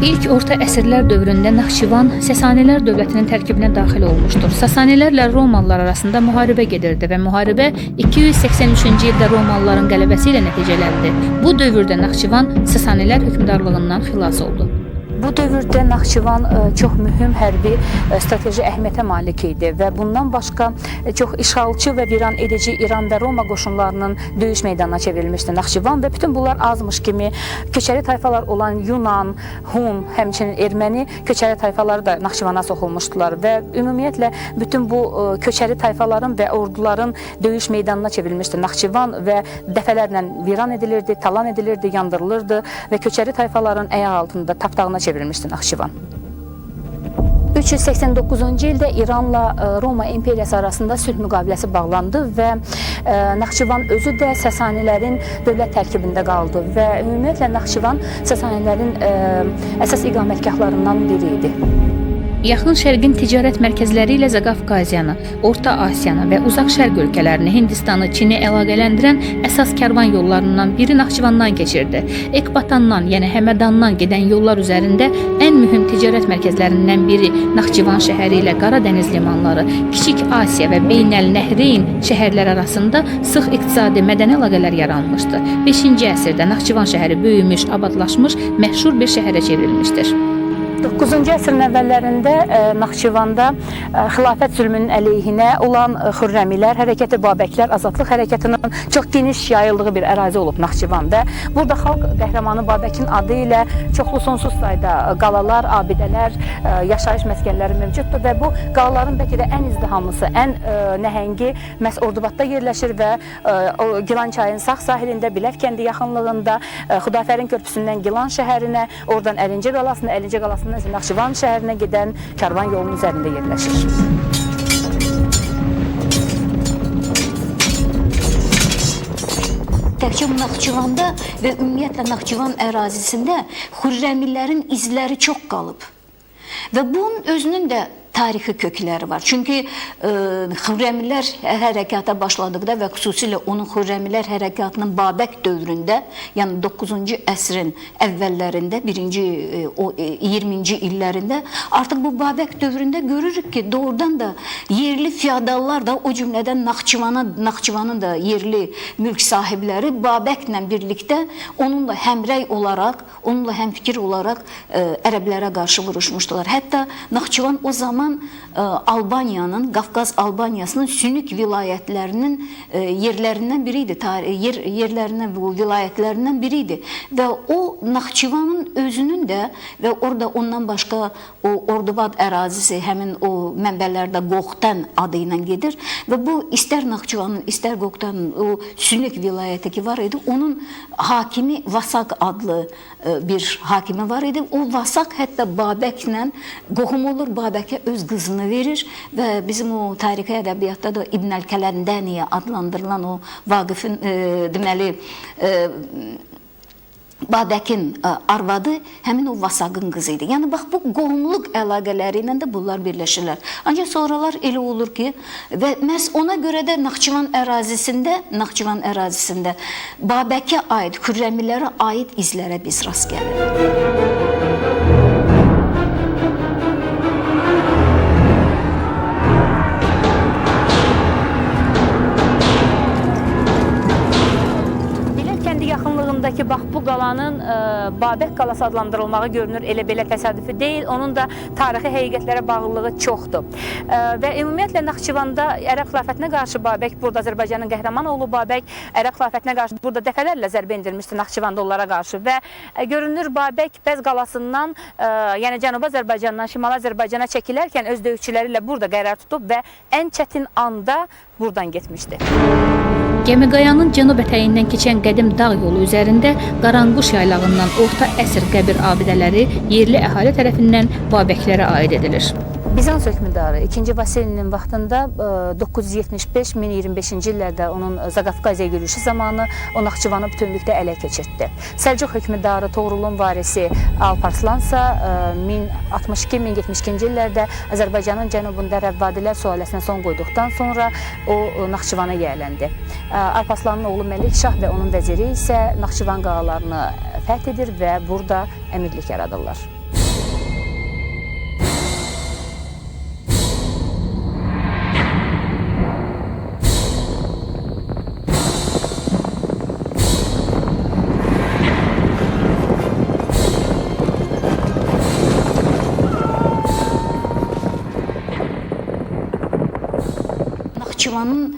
İlk orta əsrlər dövründə Naxçıvan Sasanilər dövlətinin tərkibinə daxil olmuşdur. Sasanilər Romalılar arasında müharibə gedirdi və müharibə 283-cü ildə Romalıların qələbəsi ilə nəticələndi. Bu dövrdə Naxçıvan Sasanilər hökmdarlığından xilas oldu. Bu dövrdə Naxçıvan çox mühüm hərbi strateji əhəmiyyətə malik idi və bundan başqa çox işğalçı və viran edici İran və Roma qoşunlarının döyüş meydanına çevrilmişdi Naxçıvan və bütün bunlar azmış kimi köçəri tayfalar olan Yunan, Hun, həmçinin Erməni köçəri tayfaları da Naxçıvana soxulmuşdular və ümumiyyətlə bütün bu köçəri tayfaların və orduların döyüş meydanına çevrilmişdi Naxçıvan və dəfələrlə viran edilirdi, talan edilirdi, yandırılırdı və köçəri tayfaların ayaq altında tapdağına çevrilmişdi Naxçıvan. 389-cu ildə İranla Roma imperiyası arasında sülh müqaviləsi bağlandı və Naxçıvan özü də Sasanilərin dövlət tərkibində qaldı və ümumiyyətlə Naxçıvan Sasanilərin əsas iqamətgahlarından biri idi. Yaxın Şərqin ticarət mərkəzləri ilə Zaqafqaziyanı, Orta Asiyanı və Uzaq Şərq ölkələrini, Hindistanı, Çini əlaqələndirən əsas karvan yollarından biri Naxçıvandan keçirdi. Ekbatandan, yəni Həmədandan gedən yollar üzərində ən mühüm ticarət mərkəzlərindən biri Naxçıvan şəhəri ilə Qaradəniz limanları, Kiçik Asiya və Beynəl-Nəhreyn şəhərləri arasında sıx iqtisadi mədəni əlaqələr yaranmışdı. 5-ci əsrdə Naxçıvan şəhəri böyümüş, abadlaşmış, məşhur bir şəhərə çevrilmişdir. 9-cu əsrin əvvəllərində Naxçıvanda xilafət zülmünün əleyhinə olan Xürrəmilər hərəkəti, Babəklər azadlıq hərəkətinin çox geniş yayıldığı bir ərazi olub Naxçıvan və burada xalq qəhrəmanı Babəkin adı ilə çoxlu sonsuz sayda qalalar, abidələr, yaşayış məskənləri mövcuddur və bu qalaların bəlkə də ən izdihamlısı, ən nəhəngi məhz Ordubadda yerləşir və Gilançayın sağ sahilində, Biləv kəndi yaxınlığında Xudafərin körpüsündən Gilan şəhərinə, oradan Əlincə qalasına, Əlincə qalasından Naxçıvan şəhərinə gedən karvan yolunun üzərində yerləşir. təkcə Naxçıvanda və ümumiyyətlə Naxçıvan ərazisində Xürrəmlərin izləri çox qalıb. Və bunun özünün də tarixi kökləri var. Çünki Xürrəmlər hərəkata başladıqda və xüsusilə onun Xürrəmlər hərəkatının Babək dövründə, yəni 9-cu əsrin əvvəllərində, 20-ci illərində artıq bu Babək dövründə görürük ki, doğrudan da yerli feodallar da, o cümlədən Naxçıvanın da yerli mülk sahibləri Babəklə birlikdə onunla həmrəy olaraq, onunla həmfikir olaraq ərəblərə qarşı vuruşmuşdular. Hətta Naxçıvan o zaman Albaniyanın, Qafqaz Albaniyasının Sünük vilayətlərinin yerlərindən biri idi, yerlərindən, bu vilayətlərindən biri idi. Və o Naxçıvanın özünün də və orada ondan başqa o Ordubad ərazisi, həmin o mənbələrdə Qoxtan adı ilə gedir və bu istər Naxçıvanın, istər Qoxtanın o Sünük vilayəti ki var idi, onun hakimi Vasaq adlı bir hakimi var idi. O Vasaq hətta Babəklə qohum olur, Babəkə öz qızını verir və bizim o tarixi ədəbiyyatda da İbn Əl-Kələndəniyə adlandırılan o Vaqifin deməli Babəkin arvadı həmin o Vasaqın qızı idi. Yəni bax bu qohumluq əlaqələri ilə də bunlar birləşirlər. Ancaq sonralar elə olur ki, və məhz ona görə də Naxçıvan ərazisində Babəkə aid, Xürrəmlərə aid izlərə biz rast gəlirik. Yaxınlığındakı bax bu qalanın Babək qalası adlandırılmağı görünür, elə belə təsadüfi deyil. Onun da tarixi həqiqətlərə bağlılığı çoxdur. Və ümumiyyətlə Naxçıvanda ərəb xilafətinə qarşı Babək, burada Azərbaycanın qəhrəman oğlu Babək ərəb xilafətinə qarşı burada dəfələrlə zərbə endirmişdi Naxçıvanda onlara qarşı və görünür Babək Bəz qalasından, yəni Cənubi Azərbaycandan Şimali Azərbaycana çəkilərkən öz döyüşçüləri ilə burada qərar tutub və ən çətin anda buradan getmişdi. Gəmiqayanın cənub ətəyindən keçən qədim dağ yolu üzərində Qaranquş yaylağından orta əsr qəbir abidələri yerli əhali tərəfindən Babəklərə aid edilir. Bizans hökmdarı 2. Vasilinin vaxtında 975-1025-ci illərdə onun Zaqafqaziya yürüyüşü zamanı o Naxçıvanı bütünlükdə ələ keçirtdi. Səlcuq hökmdarı Toğrulun varisi Alparslansa 1062-1072-ci illərdə Azərbaycanın cənubunda Rəvvadilər sülaləsinə son qoyduqdan sonra o Naxçıvana yiyələndi. Alparslanın oğlu Məlik Şah və onun vəziri isə Naxçıvan qalalarını fəth edir və burada əmirlik yaradırlar. Naxçıvanın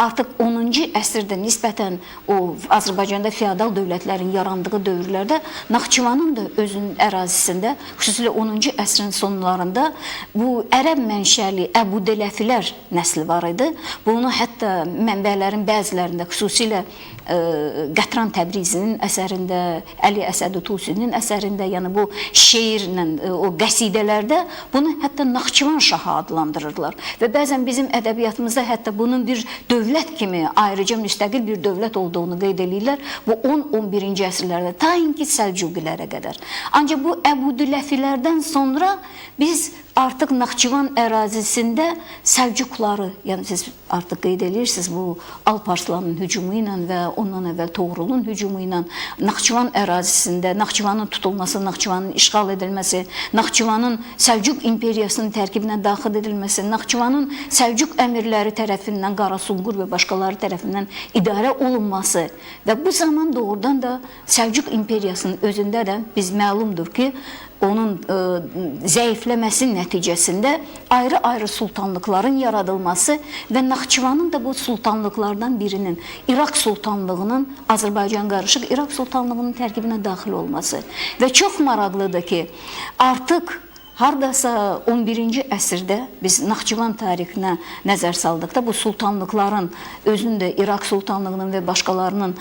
artıq 10-cu əsrdə nisbətən o Azərbaycanda feodal dövlətlərin yarandığı dövrlərdə Naxçıvanın da özünün ərazisində, xüsusilə 10-cu əsrin sonlarında bu ərəb mənşəli Əbudeləfilər nəsli var idi. Bunu hətta mənbələrin bəzilərində, xüsusilə Qətran Təbrizinin əsərində, Əli Əsəd Tusinin əsərində, yəni bu şeirlə, o qəsidələrdə bunu hətta Naxçıvan şahı adlandırırlar. Və bəzən bizim ədəbiyyatımızda hətta bunun bir dövlət kimi ayrıca müstəqil bir dövlət olduğunu qeyd edirlər. Bu 10-11-ci əsrlərdə, ta inki Səlcuqilərə qədər. Ancaq bu Əbudiləfilərdən sonra biz artıq Naxçıvan ərazisində Səlcuqları, yəni siz artıq qeyd edirsiniz bu Alparslanın hücumu ilə və ondan əvvəl Toğrulun hücumu ilə Naxçıvan ərazisində Naxçıvanın tutulması, Naxçıvanın işğal edilməsi, Naxçıvanın Səlcuq imperiyasının tərkibinə daxil edilməsi, Naxçıvanın Səlcuq əmirləri tərəfindən, Qarasunqur və başqaları tərəfindən idarə olunması və bu zaman doğrudan da Səlcuq imperiyasının özündə də biz məlumdur ki, onun zəifləməsi nəticəsində ayrı-ayrı sultanlıqların yaradılması və Naxçıvanın da bu sultanlıqlardan birinin, İraq sultanlığının, Azərbaycan qarışıq İraq sultanlığının tərkibinə daxil olması. Və çox maraqlıdır ki, artıq hardasa 11-ci əsrdə biz Naxçıvan tarixinə nəzər saldıqda bu sultanlıqların, özünün də İraq sultanlığının və başqalarının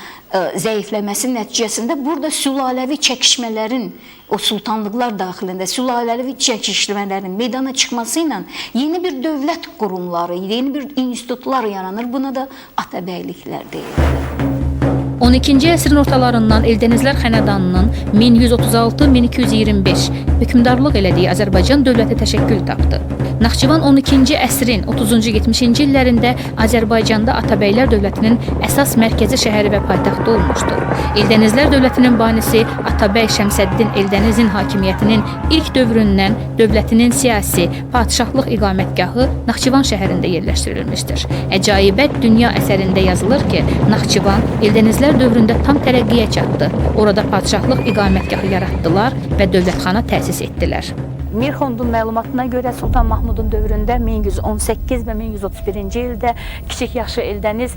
zəifləməsi nəticəsində burada sülaləvi çəkişmələrin, o sultanlıqlar daxilində sülaləvi çəkişmələrin meydana çıxması ilə yeni bir dövlət qurumları, yeni bir institutlar yaranır. Buna da atabəyliklər deyilir. 12-ci əsrin ortalarından Eldənizlər xanədanının 1136-1225 hökmdarlıq elədiyi Azərbaycan dövləti təşəkkül tapdı. Naxçıvan 12-ci əsrin 30-cu 70-ci illərində Azərbaycanda Atabəylər dövlətinin əsas mərkəzi şəhəri və paytaxtı olmuşdu. Eldənizlər dövlətinin banisi Atabəy Şəmsəddin Eldənizin hakimiyyətinin ilk dövründən dövlətinin siyasi, padşahlıq iqamətgahı Naxçıvan şəhərində yerləşdirilmişdir. Əcaibət dünya əsərində yazılır ki, Naxçıvan Eldənizlər dövründə tam tərəqqiyə çatdı. Orada padşahlıq iqamətgahı yaratdılar və dövlətxana təsis etdilər. Mirxondun məlumatına görə Sultan Mahmudun dövründə 1118 və 1131-ci ildə Kiçik Yaxşı Eldəniz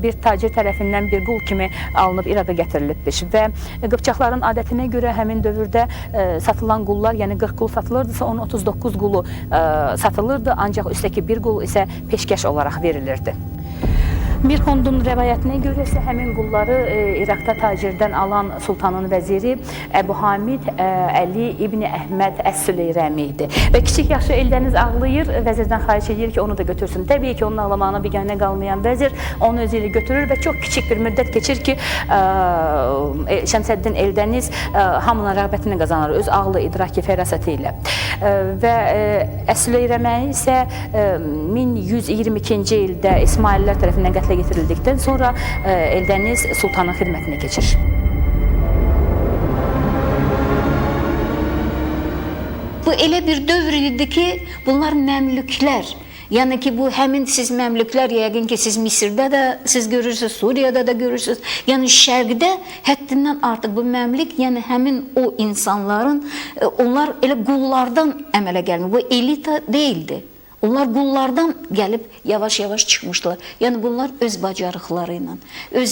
bir tacir tərəfindən bir qul kimi alınıb İraqa gətirilibdir və Qıpçaqların adətinə görə həmin dövrdə satılan qullar, yəni 40 qul satılırdısa, onun 39 qulu satılırdı, ancaq üstəki bir qul isə peşkəş olaraq verilirdi. Mirxondun rəvayətinə görə isə həmin qulları İraqda tacirdən alan sultanın vəziri Əbu Hamid Əli İbni Əhməd Əs-Süleyrəmi idi. Və Kiçik Yaxşı Eldəniz ağlayır, vəzirdən xahiş edir ki, onu da götürsün. Təbii ki, onun ağlamağına biganə qalmayan vəzir onu özü ilə götürür və çox kiçik bir müddət keçir ki, Şəmsəddin Eldəniz hamının rəğbətini qazanır öz ağlı, idraki, fərasəti ilə. Və Əs-Süleyrəmi isə 1122-ci ildə İsmaillər tərəfindən qətlə getirildikdən sonra Eldəniz sultanın xidmətinə keçir. Bu elə bir dövr idi ki, bunlar məmlüklər. Yəni ki, bu həmin siz məmlüklər, yəqin ki, siz Misirdə də siz görürsünüz, Suriyada da görürsünüz. Yəni şərqdə həddindən artıq bu məmlük, yəni həmin o insanların, onlar elə qullardan əmələ gəlmir. Bu elita deyildi. Onlar qullardan gəlib yavaş-yavaş çıxmışdılar. Yəni bunlar öz bacarıqları ilə, öz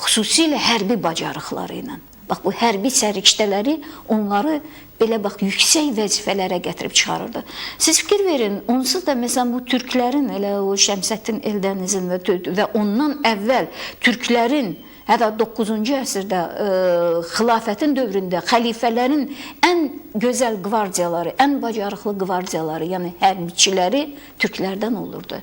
xüsusilə hərbi bacarıqları ilə. Bax, bu hərbi səriştələri onları belə bax, yüksək vəzifələrə gətirib çıxarırdı. Siz fikir verin, onsuz da məsələn bu türklərin, elə o Şəmsəddin Eldənizin və ondan əvvəl türklərin, hətta 9-cu əsrdə xilafətin dövründə xəlifələrin ən gözəl qvardiyaları, ən bacarıqlı qvardiyaları, yəni hərbiçiləri türklərdən olurdu.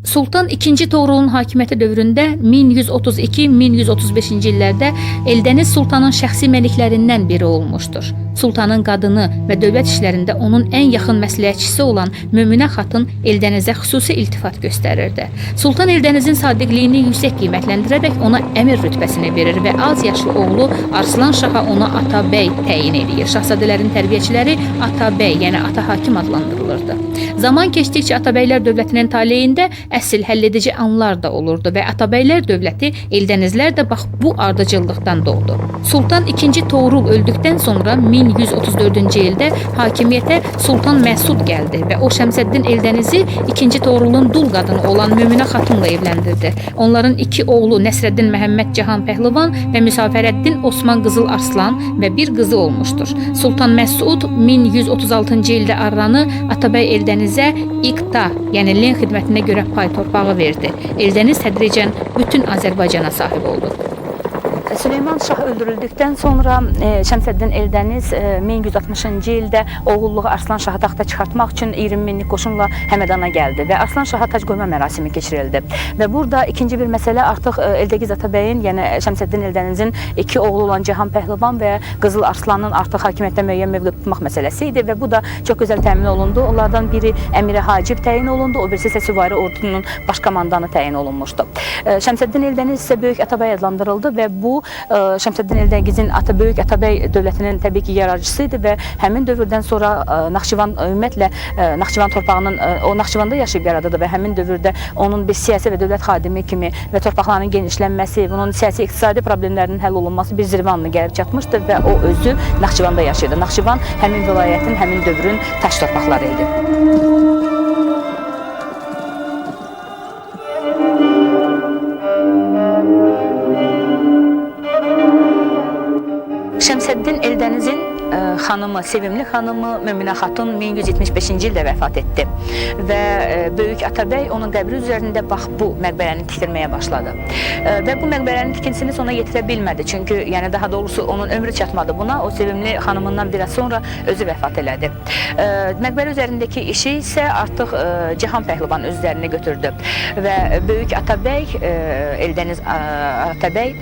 Sultan II. Toğrulun hakimiyyəti dövründə 1132-1135-ci illərdə Eldəniz sultanın şəxsi məliklərindən biri olmuşdur. Sultanın qadını və dövlət işlərində onun ən yaxın məsləhətçisi olan Möminə xatın Eldənizə xüsusi iltifat göstərirdi. Sultan Eldənizin sadiqliyini yüksək qiymətləndirərək ona əmir rütbəsini verir və az yaşlı oğlu Arslan Şaha ona Atabəy təyin edir. Şahzadələrin tərbiyəçiləri Atabəy, yəni ata hakim adlandırılırdı. Zaman keçdikcə Atabəylər dövlətinin taleyində əsl həlledici anlar da olurdu və Atabəylər dövləti Eldənizlər də bax bu ardıcıllıqdan doğdu. Sultan II. Toğrul öldükdən sonra 1134-cü ildə hakimiyyətə Sultan Məsud gəldi və o Şəmsəddin Eldənizi II. Toğrulun dul qadını olan Möminə xatunla evləndirdi. Onların iki oğlu Nəsrəddin Məhəmməd Cahan Pəhlivan və Müsafərəddin Osman Qızıl Arslan və bir qızı olmuşdur. Sultan Məsud 1136-cı ildə Arranı Atabəy Eldənizə İqta, yəni len xidmətinə görə pay torpağı verdi. Eldəniz tədricən bütün Azərbaycana sahib oldu. Süleyman Şah öldürüldükdən sonra Şəmsəddin Eldəniz 1160-cı ildə oğulluğu Arslan Şahı taxta çıxartmaq üçün 20 minlik qoşunla Həmədana gəldi və Arslan Şaha tac qoyma mərasimi keçirildi. Və burada ikinci bir məsələ artıq Eldəgiz Atabəyin, yəni Şəmsəddin Eldənizin iki oğlu olan Cahan Pəhlivan və Qızıl Arslanın artıq hakimiyyətdə müəyyən mövqe tutmaq məsələsi idi və bu da çox gözəl təmin olundu. Onlardan biri Əmirə Hacib təyin olundu, o birisi isə Süvari ordunun baş komandanı təyin olunmuşdu. Şəmsəddin Eldəniz isə Böyük Atabəy adlandırıldı və bu Şəmsəddin Eldənizin Böyük Atabəy dövlətinin təbii ki yaradıcısı idi və həmin dövrdən sonra Naxçıvan ümumiyyətlə Naxçıvan torpağının o Naxçıvanda yaşayıb yaradıldı və həmin dövrdə onun bir siyasi və dövlət xadimi kimi və torpaqlarının genişlənməsi, bunun siyasi iqtisadi problemlərinin həll olunması bir zirvə anına gəlib çatmışdı və o özü Naxçıvanda yaşayırdı. Naxçıvan həmin vilayətin, həmin dövrün taş torpaqları idi. Şəmsəddin Eldənizin xanımı, sevimli xanımı Möminə xatun 1175-ci ildə vəfat etdi və böyük Atabəy onun qəbri üzərində bax bu məqbərəni tikdirməyə başladı. Və bu məqbərənin tikintisini sona yetirə bilmədi. Çünki yəni daha doğrusu onun ömrü çatmadı buna. O sevimli xanımından biraz sonra özü vəfat elədi. Məqbərə üzərindəki işi isə artıq Cahan Pəhlivan öz üzərinə götürdü və böyük Atabəy, Eldəniz Atabəy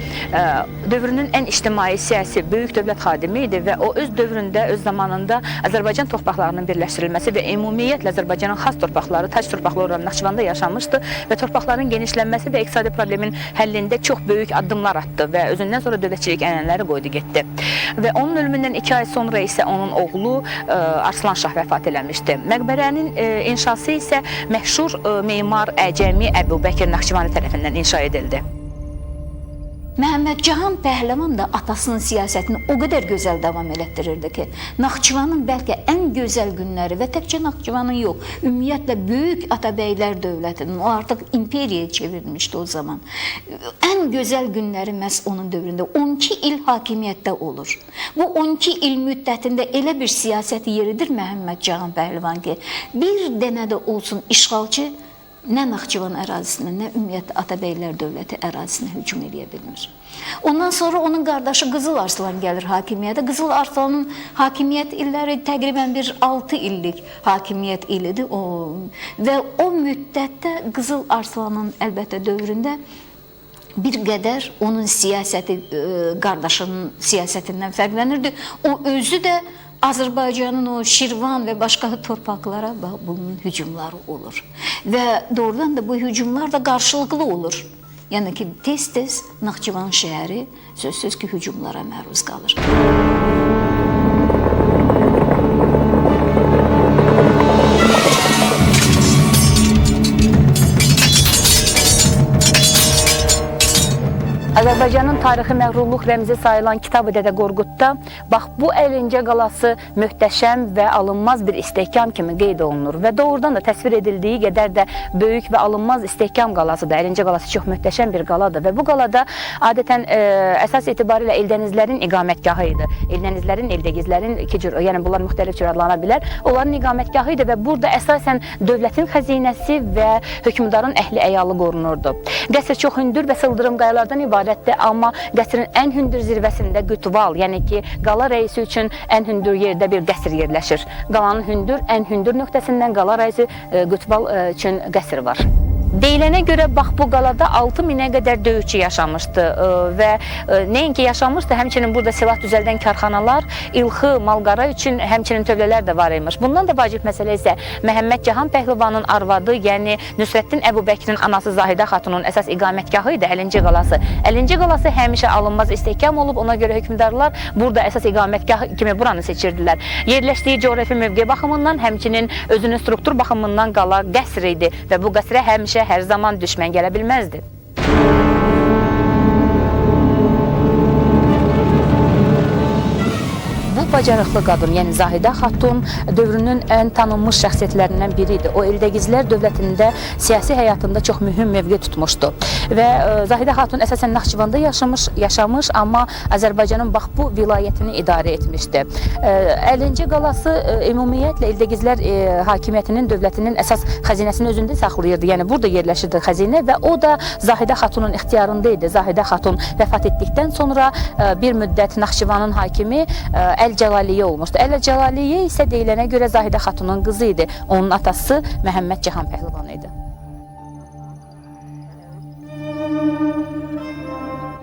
dövrünün ən ictimai, siyasi, böyük dövlət xadimi idi və o öz dövründə, öz zamanında Azərbaycan torpaqlarının birləşdirilməsi və ümumiyyətlə Azərbaycanın xas torpaqları, tac torpaqları olan Naxçıvanda yaşamışdı və torpaqların genişlənməsi və iqtisadi problemin həllində çox böyük addımlar atdı və özündən sonra dövlətçilik ənənələri qoydu getdi. Və onun ölümündən 2 ay sonra isə onun oğlu Arslan Şah vəfat eləmişdi. Məqbərənin inşası isə məşhur memar Əcəmi Əbubəkir Naxçıvani tərəfindən inşa edildi. Məhəmməd Cahan Pəhləvan da atasının siyasətini o qədər gözəl davam elətdirirdi ki, Naxçıvanın bəlkə ən gözəl günləri və təkcə Naxçıvanın yox, ümumiyyətlə böyük Atabəylər dövlətinin, o artıq imperiyaya çevrilmişdi o zaman. Ən gözəl günləri məhz onun dövründə 12 il hakimiyyətdə olur. Bu 12 il müddətində elə bir siyasət yeridir Məhəmməd Cahan Pəhləvan ki, bir dənə də olsun işğalçı nə Naxçıvan ərazisinə, nə ümumiyyətlə Atabəylər dövləti ərazisinə hücum edə bilmir. Ondan sonra onun qardaşı Qızıl Arslan gəlir hakimiyyətə. Qızıl Arslanın hakimiyyət illəri təqribən bir 6 illik hakimiyyət ilidir. Və o müddətdə Qızıl Arslanın əlbəttə dövründə bir qədər onun siyasəti qardaşının siyasətindən fərqlənirdi. O özü də Azərbaycanın o Şirvan və başqa torpaqlara bunun hücumları olur. Və doğrudan da bu hücumlar da qarşılıqlı olur. Yəni ki, tez-tez Naxçıvan şəhəri sözsüz ki, hücumlara məruz qalır. Azərbaycanın tarixi məğrurluq rəmzi sayılan Kitab-ı Dədə Qorqudda bax bu Əlincə qalası möhtəşəm və alınmaz bir istehkam kimi qeyd olunur və doğrudan da təsvir edildiyi qədər də böyük və alınmaz istehkam qalasıdır. Əlincə qalası çox möhtəşəm bir qaladır və bu qalada adətən əsas etibarilə Eldənizlərin iqamətgahı idi. Eldənizlərin, Eldəgizlərin iki cür, yəni bunlar müxtəlif cür adlana bilər. Onların iqamətgahı idi və burada əsasən dövlətin xəzinəsi və hökmdarın əhli-əyalı qorunurdu. Qəsr çox hündür və sıldırım qayalardan ibarətdir, amma qəsrin ən hündür zirvəsində Qütval, yəni ki, qala rəisi üçün ən hündür yerdə bir qəsr yerləşir. Qalanın ən hündür nöqtəsindən qala rəisi Qütval üçün qəsr var. Deyilənə görə bax bu qalada 6000-ə qədər döyüşçü yaşamışdı və nəinki yaşamışdı, həmçinin burada silah düzəldən karxanalar, ilxı, malqara üçün həmçinin tövlələr də var imiş. Bundan da vacib məsələ isə Məhəmməd Cahan Pəhlivanın arvadı, yəni Nüsrəddin Əbubəkrin anası Zahidə xatunun əsas iqamətgahı idi Əlincə qalası. Əlincə qalası həmişə alınmaz istehkam olub, ona görə hökmdarlar burada əsas iqamətgah kimi buranı seçirdilər. Yerləşdiyi coğrafi mövqe baxımından, həmçinin özünün struktur baxımından qala qəsr idi və bu qəsrə həmişə hər zaman düşmən gələ bilməzdi. Bacarıqlı qadın, yəni Zahidə xatun dövrünün ən tanınmış şəxsiyyətlərindən biri idi. O Eldəgizlər dövlətində, siyasi həyatında çox mühüm mövqe tutmuşdu. Və Zahidə xatun əsasən Naxçıvanda yaşamış, amma Azərbaycanın bax bu vilayətini idarə etmişdi. Əlincə qalası ümumiyyətlə Eldəgizlər hakimiyyətinin, dövlətinin əsas xəzinəsini özündə saxlayırdı. Yəni burada yerləşirdi xəzinə və o da Zahidə xatunun ixtiyarında idi. Zahidə xatun vəfat etdikdən sonra bir müddət Naxçıvanın hakimi Əl-Cəlaliyyə olmuşdu. Əl-Cəlaliyyə isə deyilənə görə Zahidə xatunun qızı idi. Onun atası Məhəmməd Cahan Pəhlivan idi.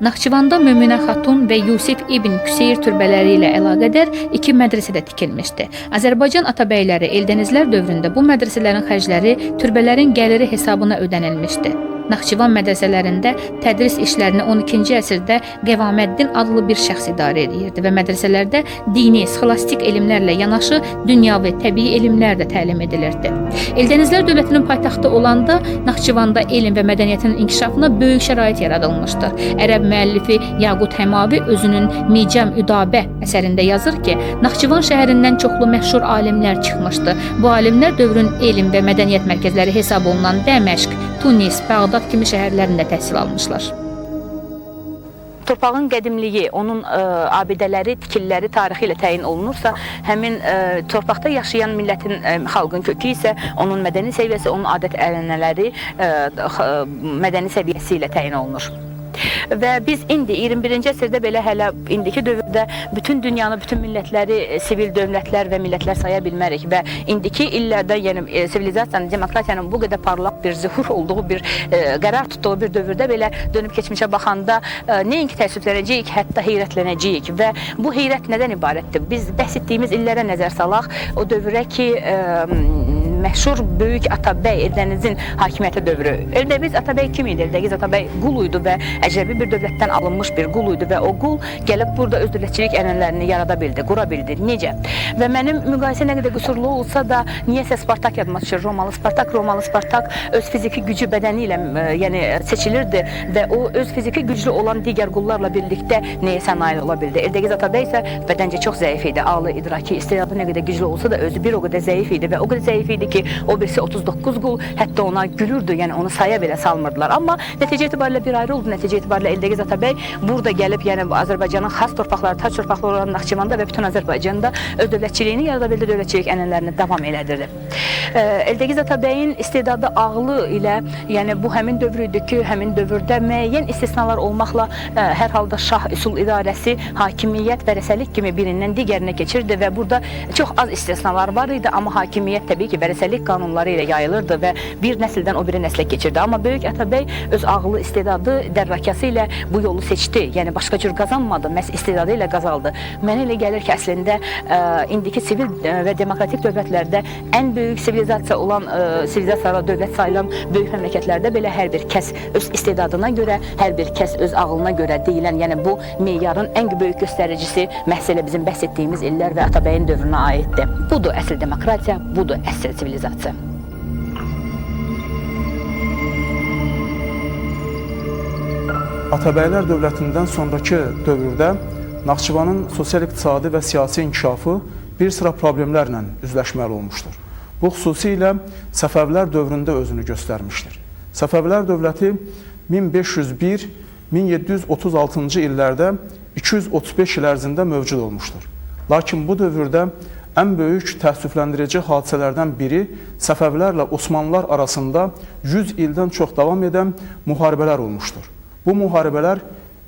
Naxçıvanda Möminə xatun və Yusif ibn Küseyir türbələri ilə əlaqədar 2 mədrəsə də tikilmişdi. Azərbaycan Atabəyləri Eldənizlər dövründə bu mədrəsələrin xərcləri türbələrin gəliri hesabına ödənilmişdi. Naxçıvan mədrəsələrində tədris işlərini 12-ci əsrdə Qəvaməddin adlı bir şəxs idarə edirdi və mədrəsələrdə dini, sxolastik elmlərlə yanaşı dünyavi, təbii elmlər də təlim edilirdi. Eldənizlər dövlətinin paytaxtı olanda Naxçıvanda elm və mədəniyyətin inkişafına böyük şərait yaradılmışdır. Ərəb müəllifi Yaqut Həmavi özünün Micam Üdabə əsərində yazır ki, Naxçıvan şəhərindən çoxlu məşhur alimlər çıxmışdı. Bu alimlər dövrün elm və mədəniyyət mərkəzləri hesab olunan Dəməşq, Tunis, Bağdad kimi şəhərlərində təhsil almışlar. torpağın qədimliyi, onun abidələri, tikililəri tarixi ilə təyin olunursa, həmin torpaqda yaşayan millətin, xalqın kökü isə onun mədəni səviyyəsi, onun adət-ənənələri mədəni səviyyəsi ilə təyin olunur. Və biz indi 21-ci əsrdə belə hələ indiki dövrdə bütün dünyanı, bütün millətləri sivil dövlətlər və millətlər saya bilmərik və indiki illərdə, yəni sivilizasiyanın, demokratiyanın bu qədər parlaq bir zühur olduğu bir qərar tutduğu bir dövrdə belə dönüb keçmişə baxanda nəinki təəssüflənəcəyik, hətta heyrətlənəcəyik və bu heyrət nədən ibarətdir? Biz bəhs etdiyimiz illərə nəzər salaq, o dövrə ki, məşhur böyük Atabəy, Eldənizin hakimiyyəti dövrü. Eldəniz Atabəy kim idi? Eldəniz Atabəy qul idi və əcnəbi bir dövlətdən alınmış bir qul idi və o qul gəlib burada öz dövlətçilik ənənələrini yarada bildi, qura bildi. Necə? Və mənim müqayisə nə qədər qüsurlu olsa da, niyəsə Spartak yadıma düşür. Romalı Spartak öz fiziki gücü bədəni ilə yəni seçilirdi və o öz fiziki güclü olan digər qullarla birlikdə nəyəsə nail ola bildi. Eldəniz Atabəy isə bədəncə çox zəif idi. Ağlı, idraki, istedadı nə qədər güclü olsa da özü bir o qədər zəif idi və o qədər zəif idi ki, o birisi 39 qul hətta ona gülürdü, yəni onu saya belə salmırdılar. Amma nəticə etibarilə bir ayrı oldu. Nəticə etibarilə Eldəniz Atabəy burada gəlib, yəni Azərbaycanın xas torpaqları, tac torpaqları olan Naxçıvanda və bütün Azərbaycanda öz dövlətçiliyini yarada bildi, dövlətçilik ənənələrini davam elədirdi. Eldəniz Atabəyin istedadı, ağlı ilə, yəni bu həmin dövr idi ki, həmin dövrdə müəyyən istisnalar olmaqla hər halda şah üsul idarəsi, hakimiyyət və rəsəlik kimi birindən digərinə keçirdi və burada çox az istisnalar var idi, amma hakimiyyət təbii ki, vərəsəlik qanunları ilə yayılırdı və bir nəsildən o biri nəslə keçirdi. Amma böyük Atabəy öz ağlı, istedadı, dərrakası ilə bu yolu seçdi. Yəni başqa cür qazanmadı, məhz istedadı ilə qazandı. Mənə elə gəlir ki, əslində indiki sivil və demokratik dövlətlərdə ən böyük sivilizasiya olan, sivilizasiyalar dövlət sayılan böyük məmləkətlərdə belə hər bir kəs öz istedadına görə, hər bir kəs öz ağlına görə deyilən, yəni bu meyarın ən böyük göstəricisi məhz elə bizim bəhs etdiyimiz illər və Atabəyin dövrünə aiddir. Budur əsl demokratiya, budur əsl sivilizasiya. Atabəylər dövlətindən sonraki dövrdə Naxçıvanın sosial-iqtisadi və siyasi inkişafı bir sıra problemlərlə üzləşməli olmuşdur. Bu xüsusilə Səfəvilər dövründə özünü göstərmişdir. Səfəvilər dövləti 1501-1736-cı illərdə 235 il ərzində mövcud olmuşdur. Lakin bu dövrdə ən böyük təəssüfləndirici hadisələrdən biri Səfəvilərlə Osmanlılar arasında 100 ildən çox davam edən müharibələr olmuşdur. Bu müharibələr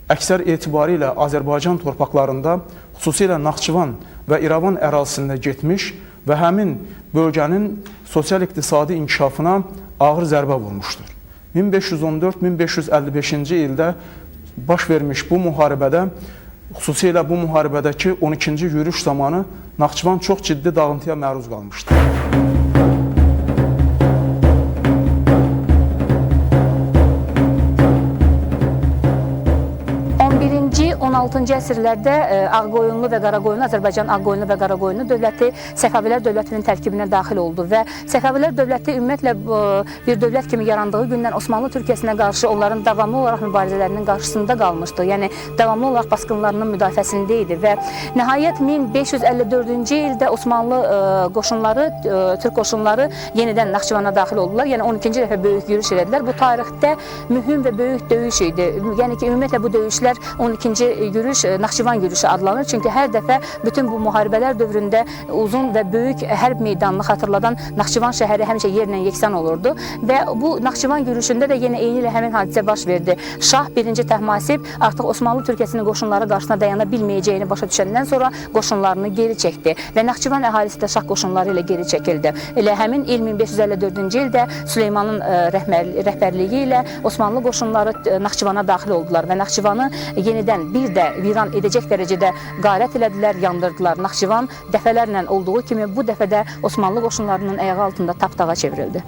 əksər etibarilə Azərbaycan torpaqlarında, xüsusilə Naxçıvan və İrəvan ərazisində getmiş və həmin bölgənin sosial-iqtisadi inkişafına ağır zərbə vurmuşdur. 1514-1555-ci ildə baş vermiş bu müharibədə, xüsusilə bu müharibədəki 12-ci yürüş zamanı Naxçıvan çox ciddi dağıntıya məruz qalmışdır. 16-cı əsrlərdə Ağqoyunlu və Qaraqoyunlu, Azərbaycan Ağqoyunlu və Qaraqoyunlu dövləti Səfəvilər dövlətinin tərkibinə daxil oldu və Səfəvilər dövləti ümumiyyətlə bir dövlət kimi yarandığı gündən Osmanlı Türkiyəsinə qarşı onların davamlı olaraq mübarizələrinin qarşısında qalmışdı. Yəni davamlı olaraq basqınlarının müdafiəsində idi və nəhayət 1554-cü ildə Osmanlı qoşunları, Türk qoşunları yenidən Naxçıvana daxil oldular. Yəni 12-ci dəfə böyük yürüş elədilər. Bu tarixdə mühüm və böyük döyüş idi. Yəni ki, ümumiyyətlə bu döyüşlər 12-ci yürüş Naxçıvan yürüşü adlanır. Çünki hər dəfə bütün bu müharibələr dövründə uzun və böyük hərb meydanını xatırladan Naxçıvan şəhəri həmişə yerlə yeksan olurdu və bu Naxçıvan yürüşündə də yenə eyni ilə həmin hadisə baş verdi. Şah 1-ci Təhmasib artıq Osmanlı Türkiyəsinin qoşunları qarşısına dayana bilməyəcəyini başa düşəndən sonra qoşunlarını geri çəkdi və Naxçıvan əhalisi də şah qoşunları ilə geri çəkildi. Elə həmin il 1554-cü ildə Süleymanın rəhbərliyi ilə Osmanlı qoşunları Naxçıvana daxil oldular və Naxçıvanı yenidən bir də viran edəcək dərəcədə qarət elədilər, yandırdılar. Naxçıvan dəfələrlə olduğu kimi bu dəfə də Osmanlı qoşunlarının ayağı altında tapdağa çevrildi.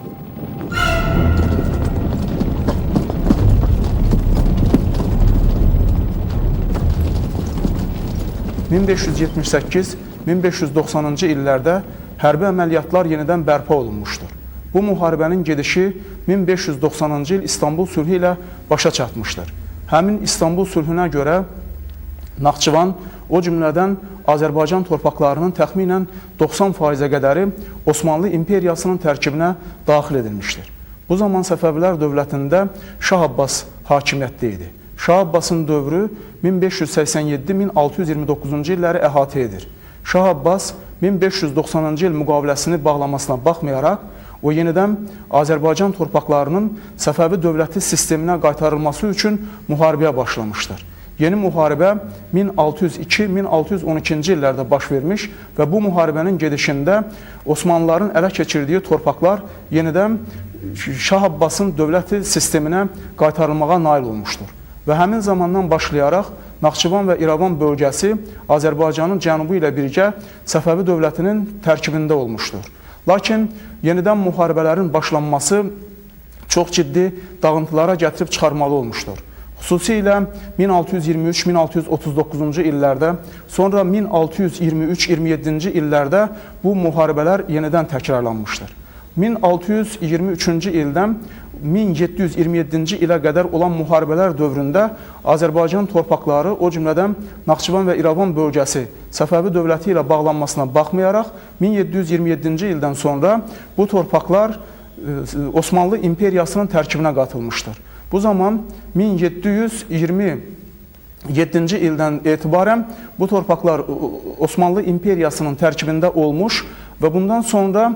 (1578-1590-cı illərdə hərbi əməliyyatlar yenidən bərpa olunmuşdur. Bu müharibənin gedişi 1590-cı il İstanbul sülhü ilə başa çatmışdır. Həmin İstanbul sülhünə görə Naxçıvan, o cümlədən Azərbaycan torpaqlarının təxminən 90%-ə qədəri Osmanlı İmperiyasının tərkibinə daxil edilmişdir. Bu zaman Səfəvilər dövlətində Şah Abbas hakimiyyətdə idi Şah Abbasın dövrü 1587-1629-cu illəri əhatə edir. Şah Abbas 1590-cı il müqaviləsini bağlamasına baxmayaraq, o yenidən Azərbaycan torpaqlarının Səfəvi dövləti sisteminə qaytarılması üçün müharibəyə başlamışdır. Yeni müharibə 1602-1612-ci illərdə baş vermiş və bu müharibənin gedişində Osmanlıların ələ keçirdiyi torpaqlar yenidən Şah Abbasın dövləti sisteminə qaytarılmağa nail olmuşdur. Və həmin zamandan başlayaraq Naxçıvan və İrəvan bölgəsi Azərbaycanın cənubu ilə birgə Səfəvi dövlətinin tərkibində olmuşdur. Lakin yenidən müharibələrin başlanması çox ciddi dağıntılara gətirib çıxarmalı olmuşdur. Xüsusilə 1623-1639-cu illərdə, sonra 1623-27-ci illərdə bu müharibələr yenidən təkrarlanmışdır. 1623-cü ildən 1727-ci ilə qədər olan müharibələr dövründə Azərbaycan torpaqları, o cümlədən Naxçıvan və İrəvan bölgəsi Səfəvi dövləti ilə bağlanmasına baxmayaraq, 1727-ci ildən sonra bu torpaqlar Osmanlı imperiyasının tərkibinə qatılmışdır. Bu zaman 1727-ci ildən etibarən bu torpaqlar Osmanlı imperiyasının tərkibində olmuş və bundan sonra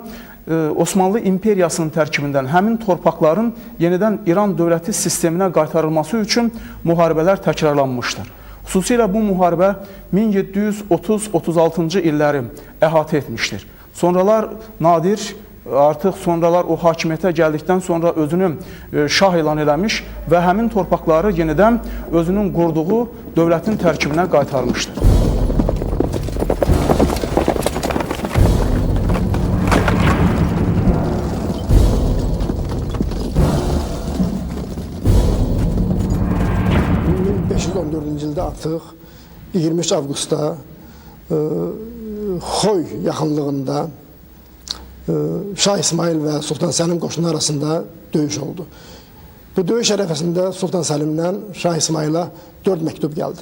Osmanlı imperiyasının tərkibindən həmin torpaqların yenidən İran dövləti sisteminə qaytarılması üçün müharibələr təkrarlanmışdır. Xüsusilə bu müharibə 1730-36-cı illəri əhatə etmişdir. Sonralar Nadir artıq sonralar o hakimiyyətə gəldikdən sonra özünü şah elan eləmiş və həmin torpaqları yenidən özünün qurduğu dövlətin tərkibinə qaytarmışdır. ildə artıq 23 avqustda Xoy yaxınlığında Şah İsmail və Sultan Səlim qoşunu arasında döyüş oldu. Bu döyüş ərəfəsində Sultan Səlimdən Şah İsmail'a 4 məktub gəldi.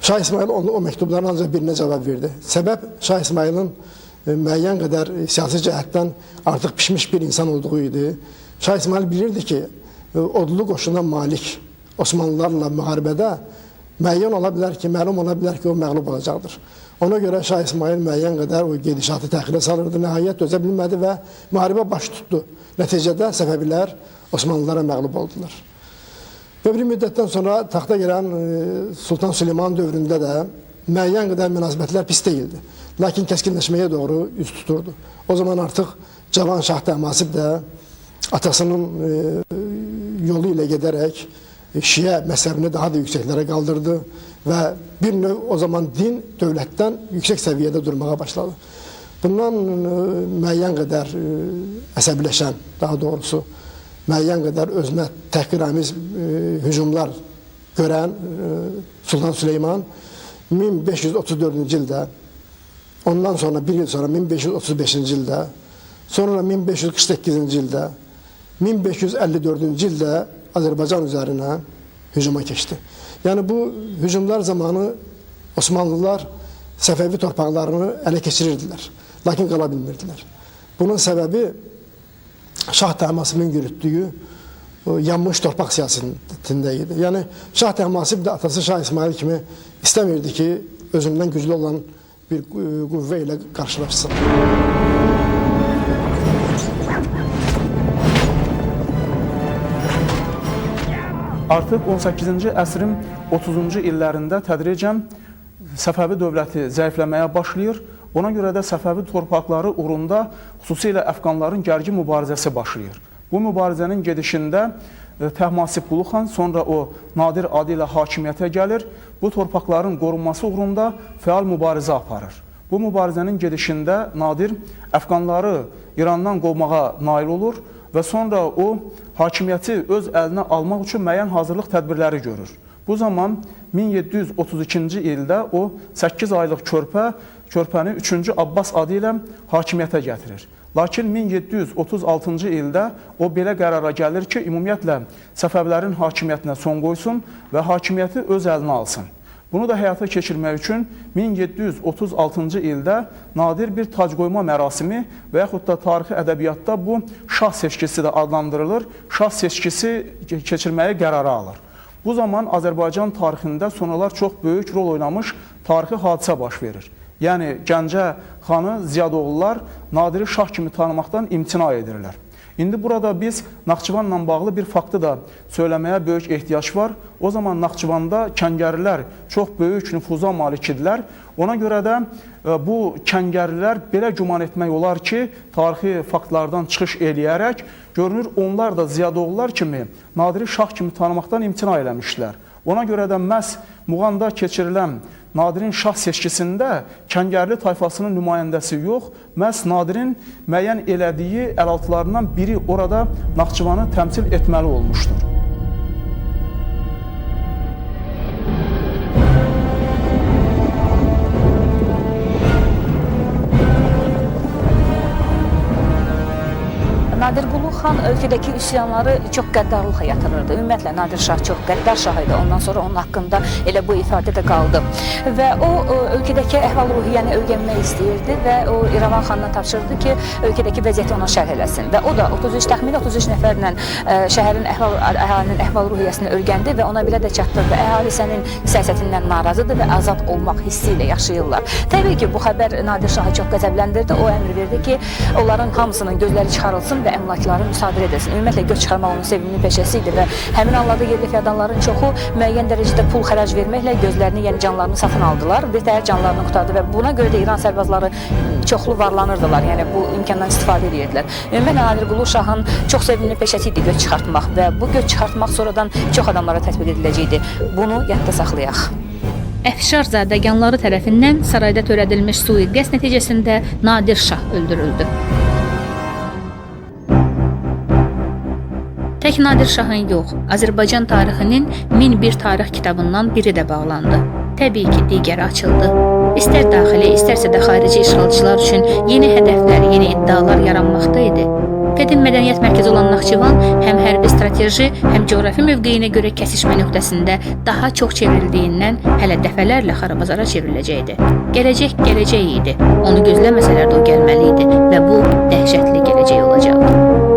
Şah İsmail o məktubların ancaq birinə cavab verdi. Səbəb Şah İsmail'in müəyyən qədər siyasi cəhətdən artıq pişmiş bir insan olduğu idi. Şah İsmail bilirdi ki, ordulu qoşuna malik Osmanlılarla müharibədə müəyyən ola bilər ki, məlum ola bilər ki, o məğlub olacaqdır. Ona görə Şah İsmail müəyyən qədər o gedişatı təxirə salırdı, nəhayət dözə bilmədi və müharibə baş tutdu. Nəticədə Səfəvilər Osmanlılara məğlub oldular. Və bir müddətdən sonra taxta gələn Sultan Süleyman dövründə də müəyyən qədər münasibətlər pis deyildi. Lakin kəskinləşməyə doğru üz tuturdu. O zaman artıq cavan Şah Təhmasib də atasının yolu ilə gedərək Şiə məzhəbini daha da yüksəklərə qaldırdı və bir növ o zaman din dövlətdən yüksək səviyyədə durmağa başladı. Bundan müəyyən qədər əsəbiləşən, daha doğrusu müəyyən qədər özünə təhqiramiz hücumlar görən Sultan Süleyman 1534-cü ildə, ondan sonra bir il sonra 1535-ci ildə, sonra 1548-ci ildə, 1554-cü ildə Azərbaycan üzərinə hücuma keçdi. Yəni bu hücumlar zamanı Osmanlılar Səfəvi torpaqlarını ələ keçirirdilər, lakin qala bilmirdilər. Bunun səbəbi Şah Təhmasibin yürütdüyü yanmış torpaq siyasətində idi. Yəni Şah Təhmasib də atası Şah İsmail kimi istəmirdi ki, özündən güclü olan bir qüvvə ilə qarşılaşsın. Artıq 18-ci əsrin 30-cu illərində tədricən Səfəvi dövləti zəifləməyə başlayır. Ona görə də Səfəvi torpaqları uğrunda xüsusilə Əfqanların gərgin mübarizəsi başlayır. Bu mübarizənin gedişində Təhmasib Qulu xan, sonra o Nadir adı ilə hakimiyyətə gəlir. Bu torpaqların qorunması uğrunda fəal mübarizə aparır. Bu mübarizənin gedişində Nadir Əfqanları İrandan qovmağa nail olur və sonra o hakimiyyəti öz əlinə almaq üçün müəyyən hazırlıq tədbirləri görür. Bu zaman 1732-ci ildə o 8 aylıq körpəni 3-cü Abbas adı ilə hakimiyyətə gətirir. Lakin 1736-cı ildə o belə qərara gəlir ki, ümumiyyətlə Səfəvilərin hakimiyyətinə son qoysun və hakimiyyəti öz əlinə alsın. Bunu da həyata keçirmək üçün 1736-cı ildə nadir bir tacqoyma mərasimi və yaxud da tarixi ədəbiyyatda bu şah seçkisi də adlandırılır. Şah seçkisi keçirməyə qərara alır. Bu zaman Azərbaycan tarixində sonralar çox böyük rol oynamış tarixi hadisə baş verir. Yəni Gəncə xanı Ziyadoğullar Nadiri şah kimi tanımaqdan imtina edirlər. İndi burada biz Naxçıvanla bağlı bir faktı da söyləməyə böyük ehtiyac var. O zaman Naxçıvanda kəngərlilər çox böyük nüfuza malik idilər. Ona görə də bu kəngərlilər belə güman etmək olar ki, tarixi faktlardan çıxış eləyərək görünür onlar da Ziyadoğullar kimi Nadiri şah kimi tanımaqdan imtina eləmişlər. Ona görə də məhz Muğanda keçirilən Nadirin şah seçkisində kəngərli tayfasının nümayəndəsi yox, məhz Nadirin müəyyən elədiyi əlaltılarından biri orada Naxçıvanı təmsil etməli olmuşdur. Nadir Qulu xan ölkədəki üsyanları çox qəddarlıqla yatırırdı. Ümumiyyətlə Nadir şah çox qəddar şah idi. Ondan sonra onun haqqında elə bu ifadə də qaldı. Və o ölkədəki əhval-ruhiyyəni öyrənmək istəyirdi və o İrəvan xanına tapşırdı ki, ölkədəki vəziyyəti ona şərh eləsin. Və o da təxmini 33 nəfərlə şəhərin əhalinin əhval-ruhiyyəsini öyrəndi və ona belə də çatdırdı. Əhali sənin siyasətindən narazıdır və azad olmaq hissi ilə yaşayırlar. Təbii ki, bu xəbər Nadir şahı çox qəzəbləndirdi. O əmr verdi ki, onların hamısının gözləri çıxarılsın və əmlakları müsadirə edilsin. Ümumiyyətlə göç çıxarmaq onun sevimli peşəsi idi və həmin anlarda yerli fiyadalların çoxu müəyyən dərəcədə pul xərac verməklə gözlərini, yəni canlarını satın aldılar. Bir təhər canlarını qurtardı və buna görə də İran sərbazları çoxlu varlanırdılar. Yəni bu imkandan istifadə edirdilər. Ümumiyyətlə Nadir Qulu şahın çox sevimli peşəsi idi göç çıxartmaq və bu göç çıxartmaq sonradan çox adamlara tətbiq ediləcəkdi. Bunu yadda saxlayaq. Əfşarzadəganları tərəfindən sarayda törədilmiş sui-qəsd nəticəsində Nadir şah öldürüldü. Tək Nadir şahın yox, Azərbaycan tarixinin 1001 tarix kitabından biri də bağlandı. Təbii ki, digəri açıldı. İstər daxili, istərsə də xarici işğalçılar üçün yeni hədəflər, yeni iddialar yaranmaqda idi. Qədim mədəniyyət mərkəzi olan Naxçıvan həm hərbi strateji, həm coğrafi mövqeyinə görə kəsişmə nöqtəsində daha çox çevrildiyindən hələ dəfələrlə xarabazara çevriləcəkdi. Gələcək idi. Onu gözləməsələr də o gəlməli idi və bu dəhşətli gələcək olacaqdı.